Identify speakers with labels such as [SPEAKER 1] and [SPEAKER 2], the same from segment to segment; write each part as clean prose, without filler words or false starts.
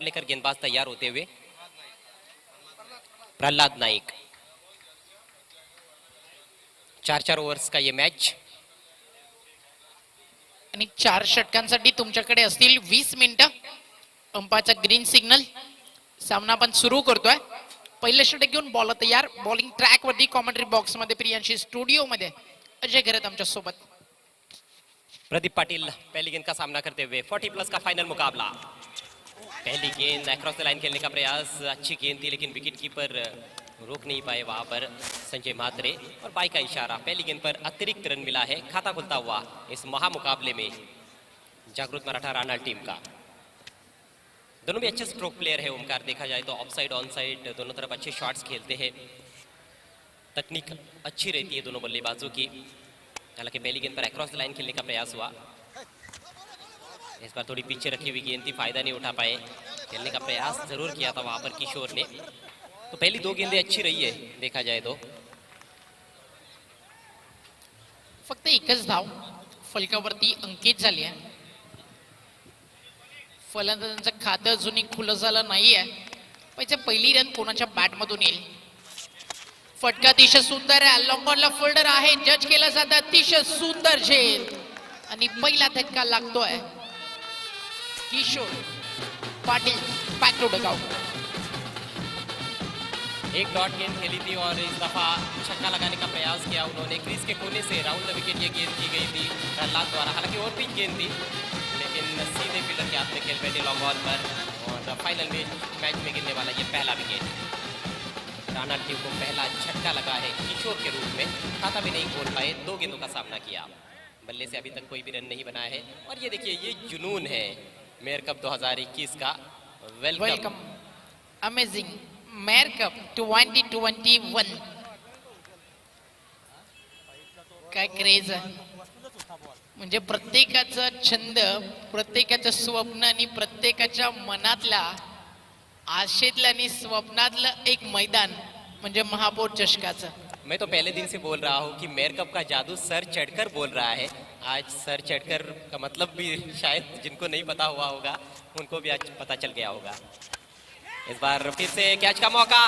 [SPEAKER 1] लेकर गेंदबाज तैयार होते हुए प्रल्हाद नाईक। 4-4 ओव्हर्स का ये मॅच
[SPEAKER 2] आणि 4 षटकांसाठी तुमच्याकडे असतील 20 मिनिटं. अंपाचा ग्रीन सिग्नल. सामना आपण सुरू करतोय. पहिलं षटक घेऊन बॉल तयार. बॉलिंग ट्रॅक वरती कॉमेंट्री बॉक्स मध्ये प्रियांशी स्टुडियो मध्ये अजय घरत आमच्या सोबत.
[SPEAKER 1] प्रदीप पाटिल पहली गेंद का सामना करते हुए 40+ का फाइनल मुकाबला। पहली गेंद अक्रॉस द लाइन खेलने का प्रयास, अच्छी गेंद थी लेकिन विकेट कीपर रोक नहीं पाए वहां पर संजय म्हात्रे, और बाई का इशारा। पहली गेंद पर अतिरिक्त रन मिला है। खाता खुलता हुआ इस महामुकाबले में जागृत मराठा राणा टीम का। दोनों भी अच्छे स्ट्रोक प्लेयर है ओमकार, देखा जाए तो ऑफ साइड ऑन साइड दोनों तरफ अच्छे शॉट्स खेलते हैं। तकनीक अच्छी रहती है दोनों बल्लेबाजों की। हालांकि पहली गेंद पर अक्रॉस द लाइन खेलने का प्रयास हुआ। इस बार थोड़ी पीछे रखी हुई गेंद थी, फायदा नहीं उठा पाए। खेलने का प्रयास जरूर किया था वहां पर किशोर ने। तो पहली 2 गेंदें अच्छी रही है देखा जाए तो।
[SPEAKER 2] फक्त एकच धाव फलकावरती अंकित झाली आहे. फलंदाजांचं खातं अजूनही खुलं झालं नाहीये. पहिली रन कोणाच्या बॅट मधून येईल. फटका अतिशय सुंदर आहे. लॉंगॉनला फोल्डर आहे. जज केला जातं. अतिशय सुंदर झेल आणि पहिला धक्का लागतोय. Kishore Patil back to dugout.
[SPEAKER 1] एक डॉट गेंद खेली थी और इस दफा छक्का लगाने का प्रयास किया उन्होंने। क्रीज के कोने से राउंड द विकेट ये गेंद की गई थी प्रहलाद द्वारा। हालांकि और पिच गेंद थी लेकिन सीधे फील्डर के हाथ में खेल बैठे लॉन्ग ऑन पर, और फाइनल में मैच में गिरने वाला ये पहला विकेट। राणा टीम को पहला छक्का लगा है किशोर के रूप में। खाता भी नहीं खोल पाए, 2 गेंदों का सामना किया। बल्ले से अभी तक कोई भी रन नहीं बना है। और ये देखिए ये जुनून है मेयर कप 2021 का।
[SPEAKER 2] Welcome amazing mayor cup 2021. काय क्रेज आहे. म्हणजे प्रत्येकाचा छंद, प्रत्येकाचं स्वप्न आणि प्रत्येकाच्या मनातल्या आशेतलं आणि स्वप्नातलं एक मैदान म्हणजे महापौर चषकाचं.
[SPEAKER 1] मैं तो पहले दिन से बोल रहा हूँ कि मेयर कप का जादू सर चढ़कर बोल रहा है। आज सर चढ़कर का मतलब भी शायद जिनको नहीं पता हुआ होगा उनको भी आज पता चल गया होगा। इस बार फिर से कैच का मौका।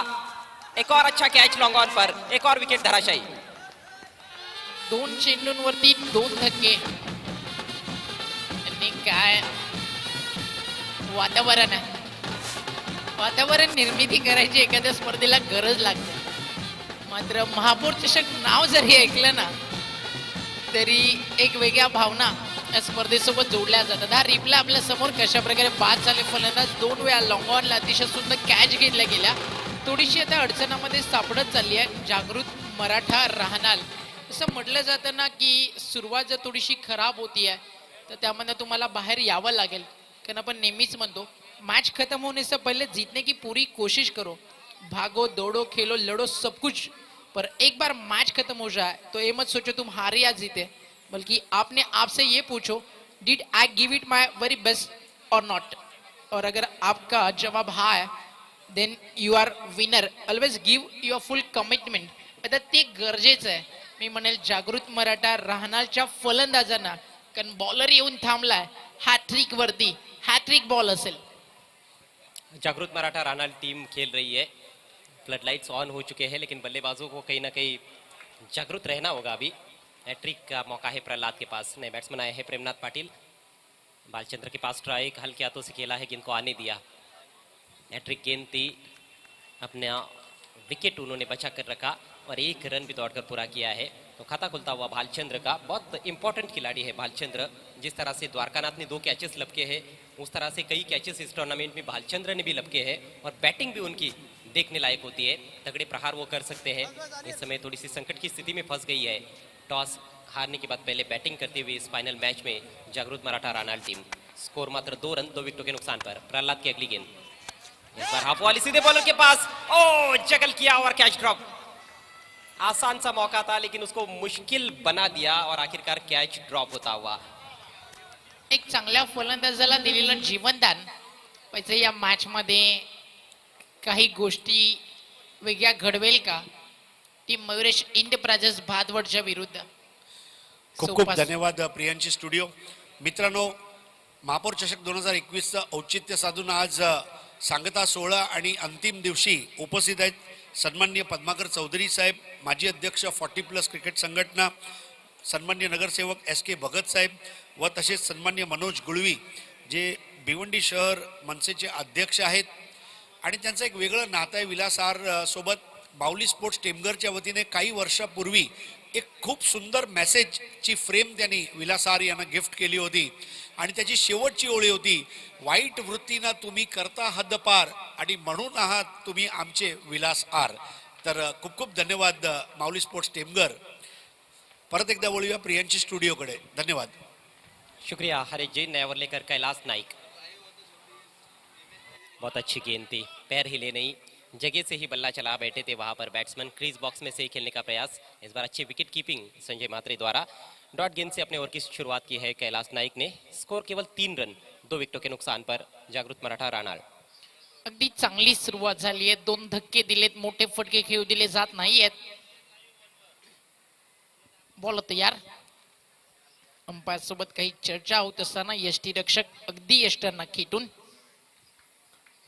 [SPEAKER 1] एक और अच्छा कैच लॉन्ग ऑन पर, एक और विकेट धराशायी।
[SPEAKER 2] 2 चेंडूंवरती 2 धक्के आणि काय वातावरण आहे. वातावरण निर्मिती करायची एखाद्या स्पर्धेला गरज लागते. मात्र महापौर चषक नाव जरी ऐकलं ना तरी एक वेगळ्या भावना या स्पर्धेसोबत जोडल्या जातात. हा रिप्ले आपल्या समोर कशा प्रकारे बाद झाले. फलंदाज 2 वेळा लॉंग ऑनला अतिशय सुंदर कॅच घेतल्या गेल्या. थोडीशी आता अडचणामध्ये सापडत चालली आहे जागृत मराठा राहणार. असं म्हटलं जातं ना की सुरुवात जर थोडीशी खराब होती आहे तर त्यामध्ये तुम्हाला बाहेर यावं लागेल. कारण आपण नेहमीच म्हणतो मैच खत्म होने से पहले जीतने की पूरी कोशिश करो. भागो दौड़ो खेलो लड़ो सब कुछ, पर एक बार मैच खत्म हो जाए तो ये मत सोचो तुम हारे या जीते, बल्कि आपने आपसे ये पूछो did I give it my very best और नॉट. और अगर आपका जवाब हाँ है then you are winner. Always give your full commitment. आता ते गरजेचं आहे. मी म्हणेल जागृत मराठा राहणारच्या फलंदाजांना, कारण बॉलर येऊन थांबलाय हॅट्रिक वरती. हॅट्रिक बॉल असेल.
[SPEAKER 1] जागृत मराठा राणा टीम खेल रही है। फ्लड लाइट्स ऑन हो चुके हैं लेकिन बल्लेबाजों को कहीं ना कहीं जागृत रहना होगा। अभी हैट्रिक का मौका है प्रहलाद के पास। नए बैट्समैन आए हैं प्रेमनाथ पाटिल। बालचंद्र के पास स्ट्राइक, हल्के हाथों से खेला है, गेंद को आने दिया। हैट्रिक गेंद थी, अपना विकेट उन्होंने बचा कर रखा और 1 रन भी दौड़कर पूरा किया है। तो खाता खुलता हुआ भालचंद्र का। बहुत इंपॉर्टेंट खिलाड़ी है भालचंद्र। जिस तरह से द्वारकानाथ ने 2 कैचेस लपके हैं उस तरह से कई कैचेस इस टूर्नामेंट में भालचंद्र ने भी लपके हैं। और बैटिंग भी उनकी देखने लायक होती है। तगड़े प्रहार वो कर सकते हैं। इस समय थोड़ी सी संकट की स्थिति में फंस गई है। टॉस हारने के बाद पहले बैटिंग करते हुए इस फाइनल मैच में जागृत मराठा राणा टीम। स्कोर मात्र 2 रन 2 विकेटों के नुकसान पर। प्रहलाद की अगली गेंद इस बार हाफ वाली सीधे बॉलर के पास। ओ जगल किया और कैच ड्रॉप। आसान सा मौका था लेकिन उसको मुश्किल बना दिया और आखिरकार कैच ड्रॉप होता हुआ।
[SPEAKER 2] एक चांगल्या फलंदाजाला दिलेलं जीवनदान म्हणजे या मॅच मध्ये काही गोष्टी वेगळ्या घडवेल का टीम मयुरेश इंटरप्राइजेस भादवडच्या विरुद्ध.
[SPEAKER 3] खूप खूप धन्यवाद प्रियांशी स्टुडिओ. मित्रांनो, महापौर चषक 2021 औचित्य साधून आज सांगता सोहळा आणि अंतिम दिवशी उपस्थित आहेत सन्माननीय पद्माकर चौधरी साहेब, माजी अध्यक्ष 40+ क्रिकेट संघटना, सन्माननीय नगरसेवक SK भगत साहेब व तसेच सन्माननीय मनोज गुळवी जे भिवंडी शहर मनसेचे अध्यक्ष आहेत. आणि त्यांचं एक वेगळं नातं आहे विलास आर सोबत. बाहुली स्पोर्ट्स टेमघरच्या वतीने काही वर्षापूर्वी एक खूप सुंदर मेसेजची फ्रेम त्यांनी विलास आर यांना गिफ्ट केली होती आणि त्याची शेवटची ओळी होती, वाईट वृत्तीनं तुम्ही करता हद्दपार आणि म्हणून आहात तुम्ही आमचे विलास आर. तर खूप खूप धन्यवाद बाहुली स्पोर्ट्स टेमघर. परत एकदा वळूया प्रियांची स्टुडिओकडे. धन्यवाद.
[SPEAKER 1] शुक्रिया हरीश जी. नयावर लेकर कैलाश नाइक. बहुत अच्छी गेंद थी, पैर हिले नहीं, जगह से ही बल्ला चला बैठे थे वहां पर बैट्समैन. क्रीज बॉक्स में से ही खेलने का प्रयास. इस बार अच्छी विकेट कीपिंग संजय म्हात्रे द्वारा. डॉट गेंद से अपने ओवर की शुरुआत की है कैलाश नाइक ने. स्कोर केवल 3 रन 2 विकेटों के नुकसान पर. जागृत मराठा रानाळ.
[SPEAKER 2] अगदी चांगली सुरुवात झाली आहे. 2 धक्के दिलेत, मोठे फटके खेळू दिले जात नाहीयेत. बॉल तयार. अंपायर सोबत काही चर्चा होत असताना यष्टी रक्षक अगदी यष्टांना खेटून.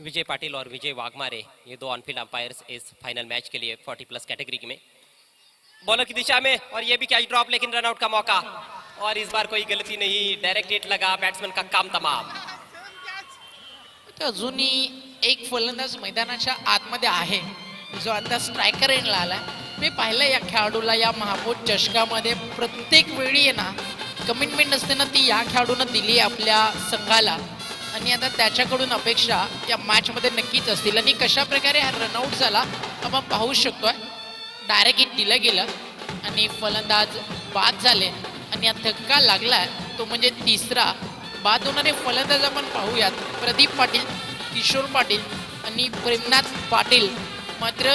[SPEAKER 1] विजय पाटिल और विजय वाघमारे ये 2 ऑनफील्ड अंपायर्स इस फाइनल मैच के लिए 40+ कैटेगरी में. बॉलर की दिशा में और ये भी कैच ड्रॉप, लेकिन रनआउट का मौका. और इस बार कोई गलती नहीं, डायरेक्ट हिट लगा, बैट्समैन का काम तमाम.
[SPEAKER 2] अजूनही एक फलंदाज मैदानाच्या आतमध्ये आहे जो आता स्ट्रायकर एंडला आला. मी पाहिलं या खेळाडूला या महापौर चषकामध्ये प्रत्येक वेळी आहे ना कमिटमेंट असते ना ती या खेळाडूनं दिली आपल्या संघाला आणि आता त्याच्याकडून अपेक्षा या मॅच मध्ये नक्कीच असतील. आणि कशा प्रकारे हा रनआउट झाला आपण पाहू शकतोय. डायरेक्ट हिट दिलं गेलं आणि फलंदाज बाद झाले आणि हा धक्का लागलाय तो म्हणजे तिसरा बाद होणारे फलंदाज आपण पाहूयात. प्रदीप पाटील, किशोर पाटील आणि प्रेमनाथ पाटील. मात्र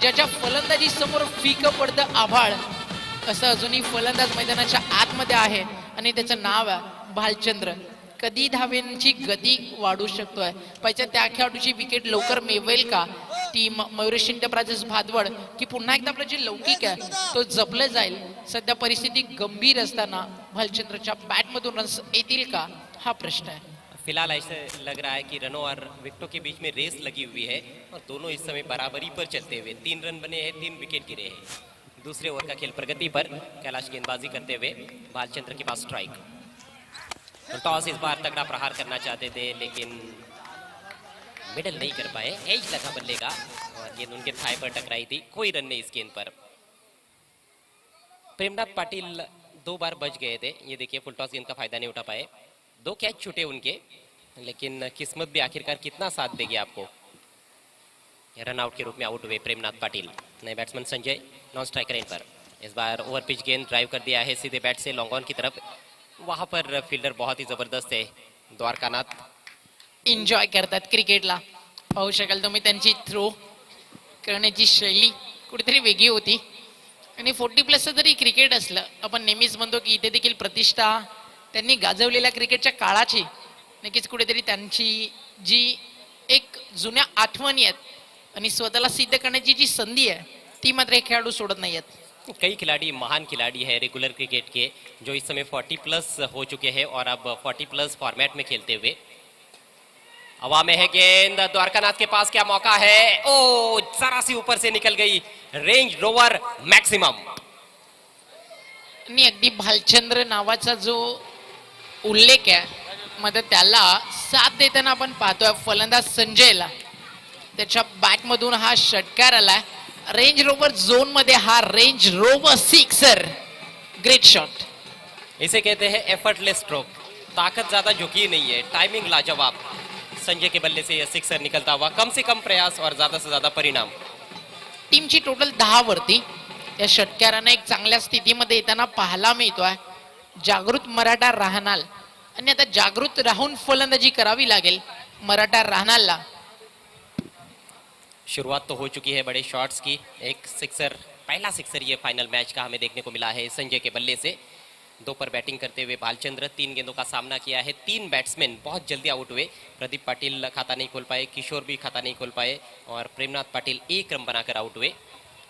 [SPEAKER 2] ज्याच्या फलंदाजी समोर फिकं पडतं आभाळ असं अजूनही फलंदाज मैदानाच्या आतमध्ये आहे आणि त्याचं नाव आहे भालचंद्र. कधी धावेंची गती वाढू शकतोय, पाहिजे त्या खेळाडूची विकेट लवकर मिळवेल का टीम मयुरेश इंटरप्राइजेस भादवड, की पुन्हा एकदा आपलं जे लौकिक आहे तो जपलं जाईल. सध्या परिस्थिती गंभीर असताना भालचंद्रच्या बॅटमधून रन्स येतील का हा प्रश्न आहे.
[SPEAKER 1] फिलहाल ऐसे लग रहा है कि रनों और विकेटों के बीच में रेस लगी हुई है और दोनों इस समय बराबरी पर चलते हुए. 3 रन बने हैं, 3 विकेट गिरे हैं. दूसरे ओवर का खेल प्रगति पर. कैलाश गेंदबाजी करते हुए, भालचंद्र के पास स्ट्राइक. टॉस इस बार तगड़ा प्रहार करना चाहते थे लेकिन मिडल नहीं कर पाए. एज लगा बल्ले का और गेंद उनके थाई पर टकराई थी. कोई रन नहीं इस गेंद पर. प्रेमनाथ पाटिल 2 बार बच गए थे. ये देखिए फुल टॉस गेंद का फायदा नहीं उठा पाए. 2 कैच छूटे उनके, लेकिन किस्मत भी आखिरकार कितना साथ देगी आपको. रन आउट के रूप में आउट हुए प्रेमनाथ पाटिल. नए batsman Sanjay non striker end पर. इस बार ओवर पिच गेंद ड्राइव कर दिया है सीधे बैट से लॉन्ग ऑन की तरफ. वहां पर फील्डर बहुत ही जबरदस्त है द्वारकानाथ.
[SPEAKER 2] एन्जॉय करतात क्रिकेटला. पाहू शकाल तुम्ही त्यांची थ्रो करण्याची शैली कुठेतरी वेगळी होती. आणि 40+ जरी क्रिकेट असलं आपण नेहमीच म्हणतो की इथे देखील प्रतिष्ठा त्यांनी गाजवलेल्या क्रिकेटच्या काळाची नक्कीच कुठेतरी त्यांची जी एक जुन्या आठवणी आहेत आणि स्वतःला सिद्ध करण्याची जी संधी आहे ती मात्र हे खेळाडू सोडत नाही आहेत.
[SPEAKER 1] कई खिलाड़ी महान खिलाड़ी है रेगुलर क्रिकेट के जो इस समय 40+ हो चुके हैं और अब 40+ फॉर्मेट में खेलते हुए. हवा में है गेंद, द्वारकानाथ के पास क्या मौका है. ओ जरा सी ऊपर से निकल गई. Range rover maximum.
[SPEAKER 2] आणि अगदी भालचंद्र नावाचा जो उल्लेख आहे मध्ये त्याला साथ देताना आपण पाहतोय फलंदाज संजयला. त्याच्या बॅटमधून हा षटकार आलाय. रेंज रोवर झोन मध्ये हा range rover sixer. Great shot.
[SPEAKER 1] इसे कहते हैं एफर्टलेस स्ट्रोक. ताकत ज्यादा झुकी नहीं है, टाइमिंग लाजवाब. संजय के बल्ले से यह सिक्सर निकलता हुआ. कम से कम प्रयास और ज्यादा से ज्यादा परिणाम.
[SPEAKER 2] टीमची टोटल 10 वरती. या षटकाराने एक चांगल्या स्थितीमध्ये येताना पाहायला मिळतोय जागृत मराठा राहणार. आणि आता जागृत राहून फलंदाजी करावी लागेल मराठा राहणारला.
[SPEAKER 1] शुरुआत तो हो चुकी है बड़े शॉट्स की. एक सिक्सर, पहला सिक्सर ये फाइनल मैच का हमें देखने को मिला है संजय के बल्ले से. 2 पर बैटिंग करते हुए भालचंद्र 3 गेंदों का सामना किया है. 3 बैट्समैन बहुत जल्दी आउट हुए. प्रदीप पाटिल खाता नहीं खोल पाए, किशोर भी खाता नहीं खोल पाए और प्रेमनाथ पाटिल 1 रन बनाकर आउट हुए.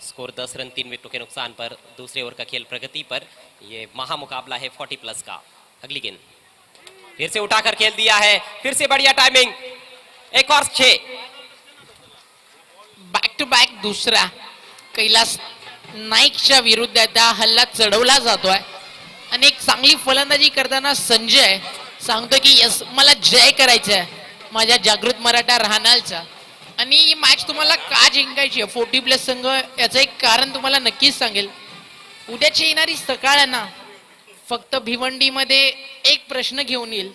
[SPEAKER 1] स्कोर 10 रन 3 विकेटों के नुकसान पर. दूसरे ओवर का खेल प्रगति पर. यह महामुकाबला है 40+ का. अगली गेंद फिर से उठाकर खेल दिया है. फिर से बढ़िया टाइमिंग. एक और 6.
[SPEAKER 2] बॅक टू बॅक दुसरा कैलास नाईकच्या विरुद्ध आता हल्ला चढवला जातोय आणि एक चांगली फलंदाजी करताना संजय सांगतो की यस मला जय करायचा आहे माझ्या जागृत मराठा राहणालचा. आणि ही मॅच तुम्हाला का जिंकायची आहे 40+ संघ याचं एक कारण तुम्हाला नक्कीच सांगेल. उद्याची येणारी सकाळ आहे ना फक्त भिवंडीमध्ये एक प्रश्न घेऊन येईल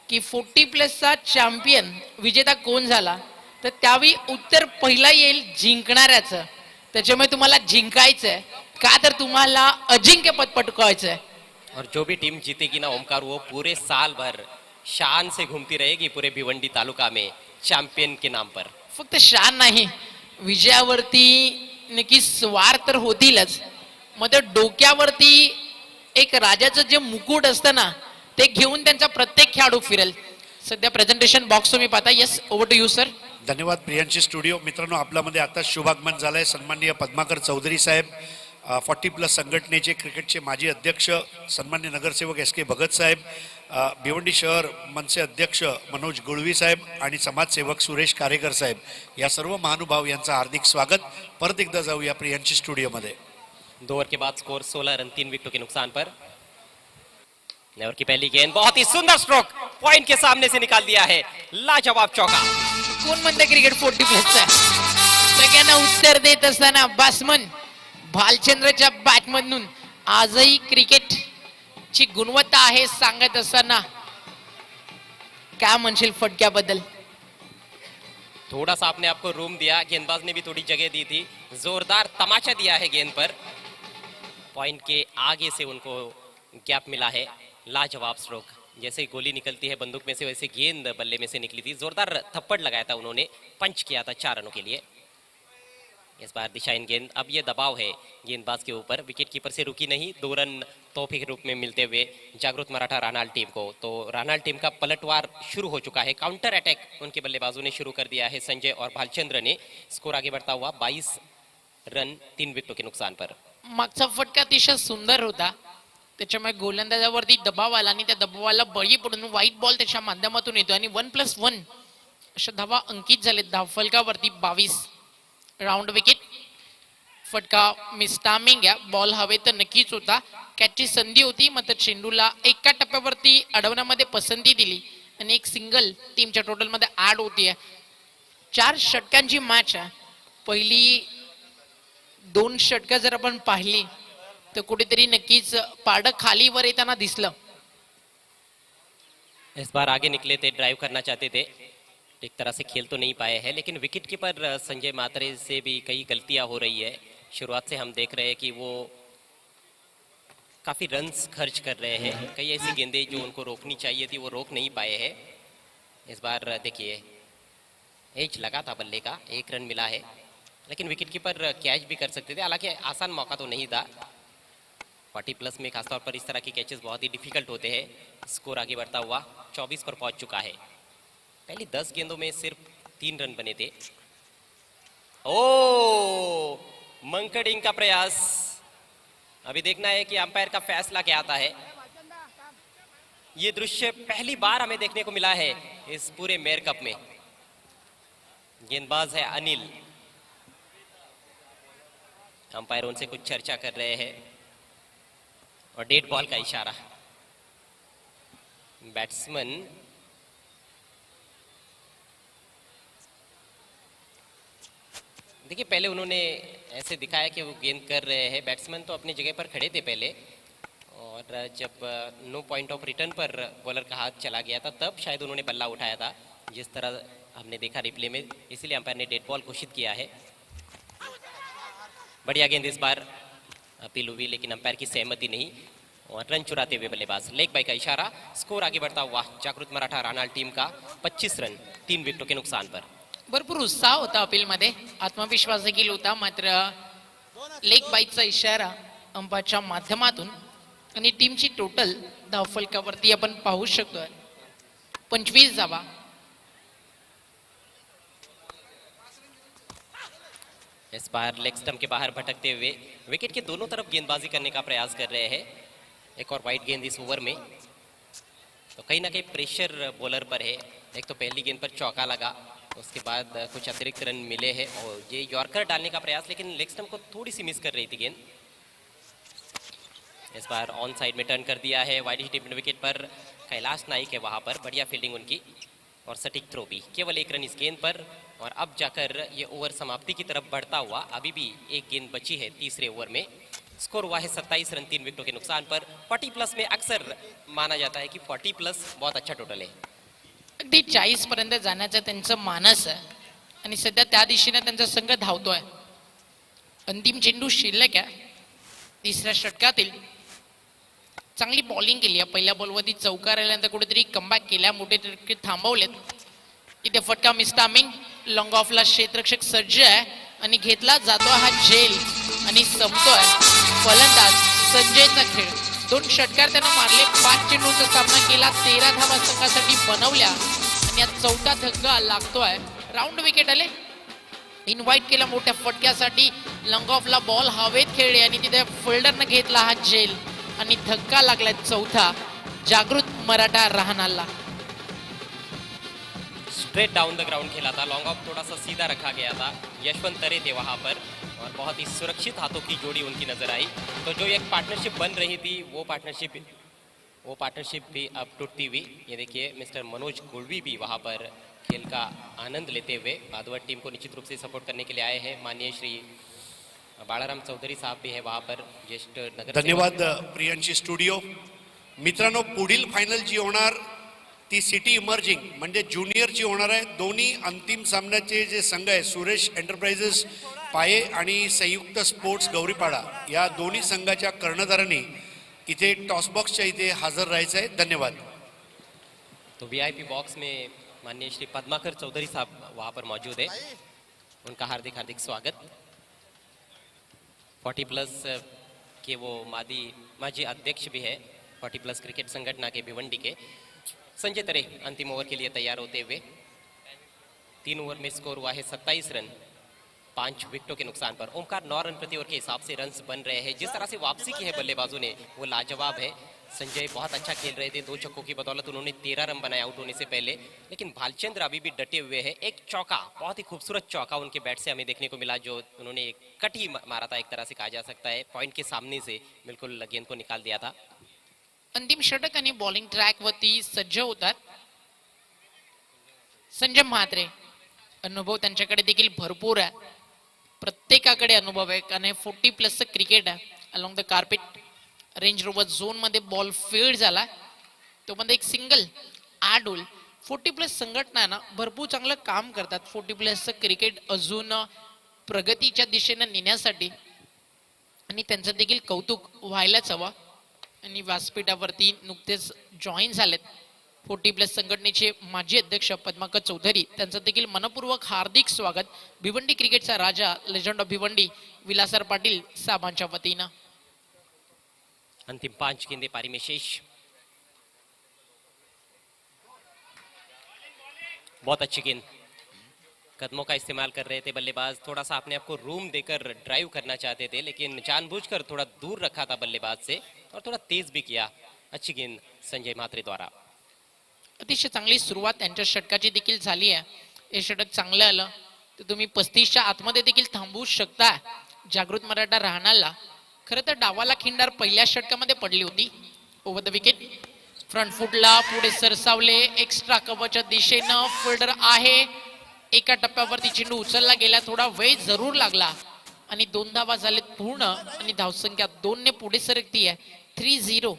[SPEAKER 2] की 40+चा चॅम्पियन विजेता कोण झाला, तर त्यावेळी उत्तर पहिला येईल जिंकणाऱ्याचं. त्याच्यामुळे तुम्हाला जिंकायचंय का तर तुम्हाला अजिंक्यपद पटकावायचंय.
[SPEAKER 1] और जो भी टीम जीतेगी ना ओमकार, वो पूरे साल भर शान से घूमती रहेगी पूरे भिवंडी तालुका में चैंपियन के नाम पर.
[SPEAKER 2] फक्त शान नाही, विजयावरती नक्की स्वार तर होतीलच, मग ते डोक्यावरती एक राजाचं जे मुकुट असतं ना ते घेऊन त्यांचा प्रत्येक खेळाडू फिरेल. सध्या प्रेझेंटेशन बॉक्स तुम्ही पाहता. Yes, over to you sir.
[SPEAKER 3] धन्यवाद प्रियांशी स्टुडिओ. मित्रांनो, आपल्यामध्ये आता शुभागमन झालंय सन्माननीय पद्माकर चौधरी साहेब, 40+ संघटनेचे क्रिकेटचे माजी अध्यक्ष सन्मान्य नगरसेवक SK भगत साहेब, भिवंडी शहर मनसे अध्यक्ष मनोज गुळवी साहेब आणि समाजसेवक सुरेश कारेकर साहेब, या सर्व महानुभाव यांचं हार्दिक स्वागत. परत एकदा जाऊया प्रियांशी स्टुडिओमध्ये.
[SPEAKER 1] 2 ओवर के बाद स्कोर 16 रन 3 विकेटों के नुकसान पर. ओवर की पहली गेंद बहुत ही सुंदर स्ट्रोक पॉइंट के सामने से निकाल दिया है. लाजवाब चौका.
[SPEAKER 2] कोण म्हणते क्रिकेट 40+चा? सगळ्यांना उत्तर देत असताना बासमन भालचंद्रच्या बॅटमधून आजही क्रिकेट ची गुणवत्ता आहे सांगत असताना काय म्हणशील फटक्याबद्दल?
[SPEAKER 1] थोड़ा सा आपने आपको रूम दिया, गेंदबाज ने भी थोड़ी जगह दी थी. जोरदार तमाचा दिया है गेंद पर. पॉइंट के आगे से उनको गैप मिला है. लाजवाब स्ट्रोक. जैसे गोली निकलती है बंदूक में से वैसे गेंद बल्ले में से निकली थी. जोरदार थप्पड़ लगाया था उन्होंने, पंच किया था 4 रनों के लिए. इस बार दिशाहीन गेंद. अब ये दबाव है गेंदबाज के ऊपर. विकेट कीपर से रुकी नहीं. 2 रन तोहफे के रूप में मिलते हुए जागृत मराठा रानाल टीम को. तो रानाल टीम का पलटवार शुरू हो चुका है. काउंटर अटैक उनके बल्लेबाजों ने शुरू कर दिया है. संजय और भालचंद्र ने. स्कोर आगे बढ़ता हुआ 22 रन 3 विकेटों के नुकसान पर.
[SPEAKER 2] मागचा फटका अतिशय सुंदर होता, त्याच्यामुळे गोलंदाजावरती दबाव आला आणि त्या दबावाला बळी पडून व्हाईट बॉल त्याच्या माध्यमातून येतो आणि 1+1 अशा धावा अंकित झाले धावफलकावरती. 22 राऊंड विकेट. फटका मिस टायमिंग आहे. बॉल हवे तर नक्कीच होता. कॅचची संधी होती, मात्र चेंडूला एका टप्प्यावरती अडवण्यामध्ये पसंती दिली आणि एक सिंगल टीमच्या टोटलमध्ये ऍड होतीये. 4 षटकांची मॅच आहे. पहिली 2 षटकं जर आपण पाहिली तर कुठेतरी नक्कीच पारडं खालीवर येताना दिसलं.
[SPEAKER 1] इस बार आगे निकले थे, ड्राइव करना चाहते थे, एक तरह से खेल तो नहीं पाए हैं. लेकिन विकेट कीपर संजय मात्रे से भी कई गलतियां हो रही है. शुरुआत से हम देख रहे हैं कि वो काफी रन्स खर्च कर रहे हैं. कई ऐसी गेंदें जो उनको रोकनी चाहिए थी वो रोक नहीं पाए हैं. इस बार देखिए एज लगा था बल्ले का, 1 रन मिला है. लेकिन विकेट कीपर कैच भी कर सकते थे. हालांकि आसान मौका तो नहीं था. 40+ में खासतौर पर इस तरह के कैचेस बहुत ही डिफिकल्ट होते हैं. स्कोर आगे बढ़ता हुआ 24 पर पहुंच चुका है. पहली 10 गेंदों में सिर्फ 3 रन बने थे. ओ मंकडिंग का प्रयास. अभी देखना है कि अंपायर का फैसला क्या आता है. ये दृश्य पहली बार हमें देखने को मिला है इस पूरे मेयर कप में. गेंदबाज है अनिल. अंपायर उनसे कुछ चर्चा कर रहे हैं और डेड बॉल का इशारा. बैट्समैन देखिए पहले उन्होंने ऐसे दिखाया कि वो गेंद कर रहे हैं. बैट्समैन तो अपनी जगह पर खड़े थे पहले, और जब नो पॉइंट ऑफ रिटर्न पर बॉलर का हाथ चला गया था तब शायद उन्होंने बल्ला उठाया था, जिस तरह हमने देखा रिप्ले में. इसलिए अंपायर ने डेड बॉल घोषित किया है. बढ़िया गेंद इस बार अपील हुई, लेकिन अंपायर की सहमति नहीं और रन चुराते हुए बल्लेबाज. लेग बाय का इशारा. स्कोर आगे बढ़ता हुआ जागृत मराठा रानाल टीम का 25 रन 3 विकेटों के नुकसान पर.
[SPEAKER 2] भरपूर उत्साह होता अपील मध्ये, आत्मविश्वास देखील होता, मात्र लेग बाईचा इशारा अंपायरच्या माध्यमातून आणि टीमची टोटल धावफलकावरती आपण पाहू शकतोय 25 धावा.
[SPEAKER 1] इस बार लेग स्टंप के बाहर भटकते हुए विकेट के दोनों तरफ गेंदबाजी करने का प्रयास कर रहे हैं. एक और वाइड गेंद इस ओवर में, तो कहीं ना कहीं प्रेशर बॉलर पर है. एक तो पहली गेंद पर चौका लगा, उसके बाद कुछ अतिरिक्त रन मिले हैं और ये यॉर्कर डालने का प्रयास, लेकिन लेग स्टंप को थोड़ी सी मिस कर रही थी गेंद। इस बार ऑन साइड में टर्न कर दिया है वाइड हिट विकेट पर। कैलाश नाइक है वहां पर, बढ़िया फील्डिंग उनकी और सटीक थ्रो भी। केवल एक रन इस गेंद पर और अब जाकर ये ओवर समाप्ति की तरफ बढ़ता हुआ। अभी भी एक गेंद बची है तीसरे ओवर में। स्कोर हुआ है 27 रन 3 विकेटों के नुकसान पर। 40 प्लस में अक्सर माना जाता है कि 40 प्लस बहुत अच्छा टोटल है।
[SPEAKER 2] अगदी 40 पर्यंत जाण्याचं त्यांचं मानस आहे आणि सध्या त्या दिशेने त्यांचा संघ धावतोय. अंतिम चेंडू शिल्लक आहे. तिसऱ्या षटकातील चांगली बॉलिंग केली आहे. पहिल्या बॉलवरती चौकार आल्यानंतर कुठेतरी कमबॅक केल्या, मोठे तडके थांबवलेत. इथे फटका मिस टायमिंग. लॉंग ऑफला क्षेत्ररक्षक सज्ज आहे आणि घेतला जातो हा झेल आणि संपतोय फलंदाज संजयचा खेळ. 2 षटकार त्यानं मारले, 5 चेंडूंचा सामना केला, 13 धावा संघासाठी बनवल्या आणि या चौथा धक्का लागतोय. राऊंड विकेट आले. इन्व्हाइट केला मोठ्या फटक्यासाठी. लॉंग ऑफला बॉल हवेत खेळले आणि तिथे फिल्डरनं घेतला हा झेल आणि धक्का लागलाय चौथा जागृत मराठा रहाणाला.
[SPEAKER 1] स्ट्रेट डाउन द ग्राउंड खेला था, लॉन्ग ऑफ थोड़ा सा सीधा रखा गया था. यशवंत तरे थे वहां पर और बहुत ही सुरक्षित हाथों की जोड़ी उनकी नजर आई. तो जो एक पार्टनरशिप बन रही थी वो पार्टनरशिप भी अब टूटती हुई. ये देखिए मिस्टर मनोज गुड़वी भी वहां पर खेल का आनंद लेते हुए भादवट टीम को निश्चित रूप से सपोर्ट करने के लिए आए हैं. माननीय श्री बाळाराम चौधरी साहब भी है वहां पर, ज्येष्ठ नगर.
[SPEAKER 3] धन्यवाद प्रियांशी स्टुडिओ. मित्रांनो, पुढील फायनल जी होणार ती सिटी इमर्जिंग म्हणजे ज्युनियरची होणार आहे. दोन्ही अंतिम सामन्याचे जे संघ आहे, सुरेश एंटरप्राइजेस पाये आणि संयुक्त स्पोर्ट्स गौरीपाडा, या दोन्ही संघाच्या कर्णधारांनी इथे टॉसबॉक्सच्या इथे हजर राहायचं आहे. धन्यवाद.
[SPEAKER 1] तो वीआईपी बॉक्स में माननीय श्री पद्माकर चौधरी साहब वहां पर मौजूद है, उनका हार्दिक हार्दिक स्वागत. 40 प्लस के वो माजी अध्यक्ष भी है 40 प्लस क्रिकेट संगठन के भिवंडी के. संजय तरे अंतिम ओवर के लिए तैयार होते हुए. 3 ओवर में स्कोर हुआ है 27 रन 5 विकेटों के नुकसान पर. ओमकार 9 रन प्रति ओवर के हिसाब से रन्स बन रहे हैं. जिस तरह से वापसी की है बल्लेबाजों ने वो लाजवाब है. संजय बहुत अच्छा खेल रहे थे, 2 छक्कों की बदौलत उन्होंने 13 रन बनाए आउट होने से पहले. लेकिन भालचंद्र अभी भी डटे हुए हैं. एक चौका, बहुत ही खूबसूरत चौका उनके बैट से हमें देखने को मिला, जो उन्होंने एक कट ही मारा था, एक तरह से कहा जा सकता है. पॉइंट के सामने से बिल्कुल गेंद को निकाल दिया था.
[SPEAKER 2] अंतिम षटक आणि बॉलिंग ट्रॅक वरती सज्ज होतात संजय म्हात्रे. अनुभव त्यांच्याकडे देखील भरपूर आहे. प्रत्येकाकडे अनुभव आहे कारण 40 प्लसचं क्रिकेट आहे. Along the carpet range rover zone मध्ये बॉल फील्ड झाला, तो मध्ये एक सिंगल ऍड होईल. 40 प्लस संघटना ना भरपूर चांगलं काम करतात 40 प्लसचं क्रिकेट अजून प्रगतीच्या दिशेने नेण्यासाठी, आणि त्यांचं देखील कौतुक व्हायलाच हवं. आणि व्यासपीठावरती नुकतेच जॉईन झालेत 40 प्लस संघटनेचे माजी अध्यक्ष पद्माकर चौधरी. त्यांचं देखील मनपूर्वक हार्दिक स्वागत. भिवंडी क्रिकेटचा राजा, लेजंड ऑफ भिवंडी विलासर पाटील साहेबांच्या वतीनं.
[SPEAKER 1] अंतिम 5 गेंदे पारी में शेष. बहुत अच्छी गेंद. कदमों का इस्तेमाल कर रहे थे बल्लेबाज. थोड़ा सा अपने आप को रूम देकर ड्राइव करना चाहते थे, लेकिन जानबूझकर थोड़ा दूर रखा था बल्लेबाज से और थोड़ा तेज भी किया. अच्छी गेंद संजय म्हात्रे द्वारा.
[SPEAKER 2] अतिशय चांगली सुरुवात त्यांच्या षटकाची देखील झाली आहे. हे षटक चांगलं आलं तर तुम्ही 35च्या आतमध्ये देखील थांबवू शकता. जागृत मराठा राहणारला खरं तर डावाला खिंडार पहिल्या षटकामध्ये पडली होती. ओव्हर द विकेट फ्रंट फुटला, पुढे सरसावले, एक्स्ट्रा कव्हरच्या दिशेनं फिल्डर आहे. एका टप्प्यावरती चेंडू उचलला गेला, थोडा वेळ जरूर लागला आणि 2 धावा झालेत पूर्ण आणि धावसंख्या 2 ने पुढे सरकती आहे. 3-0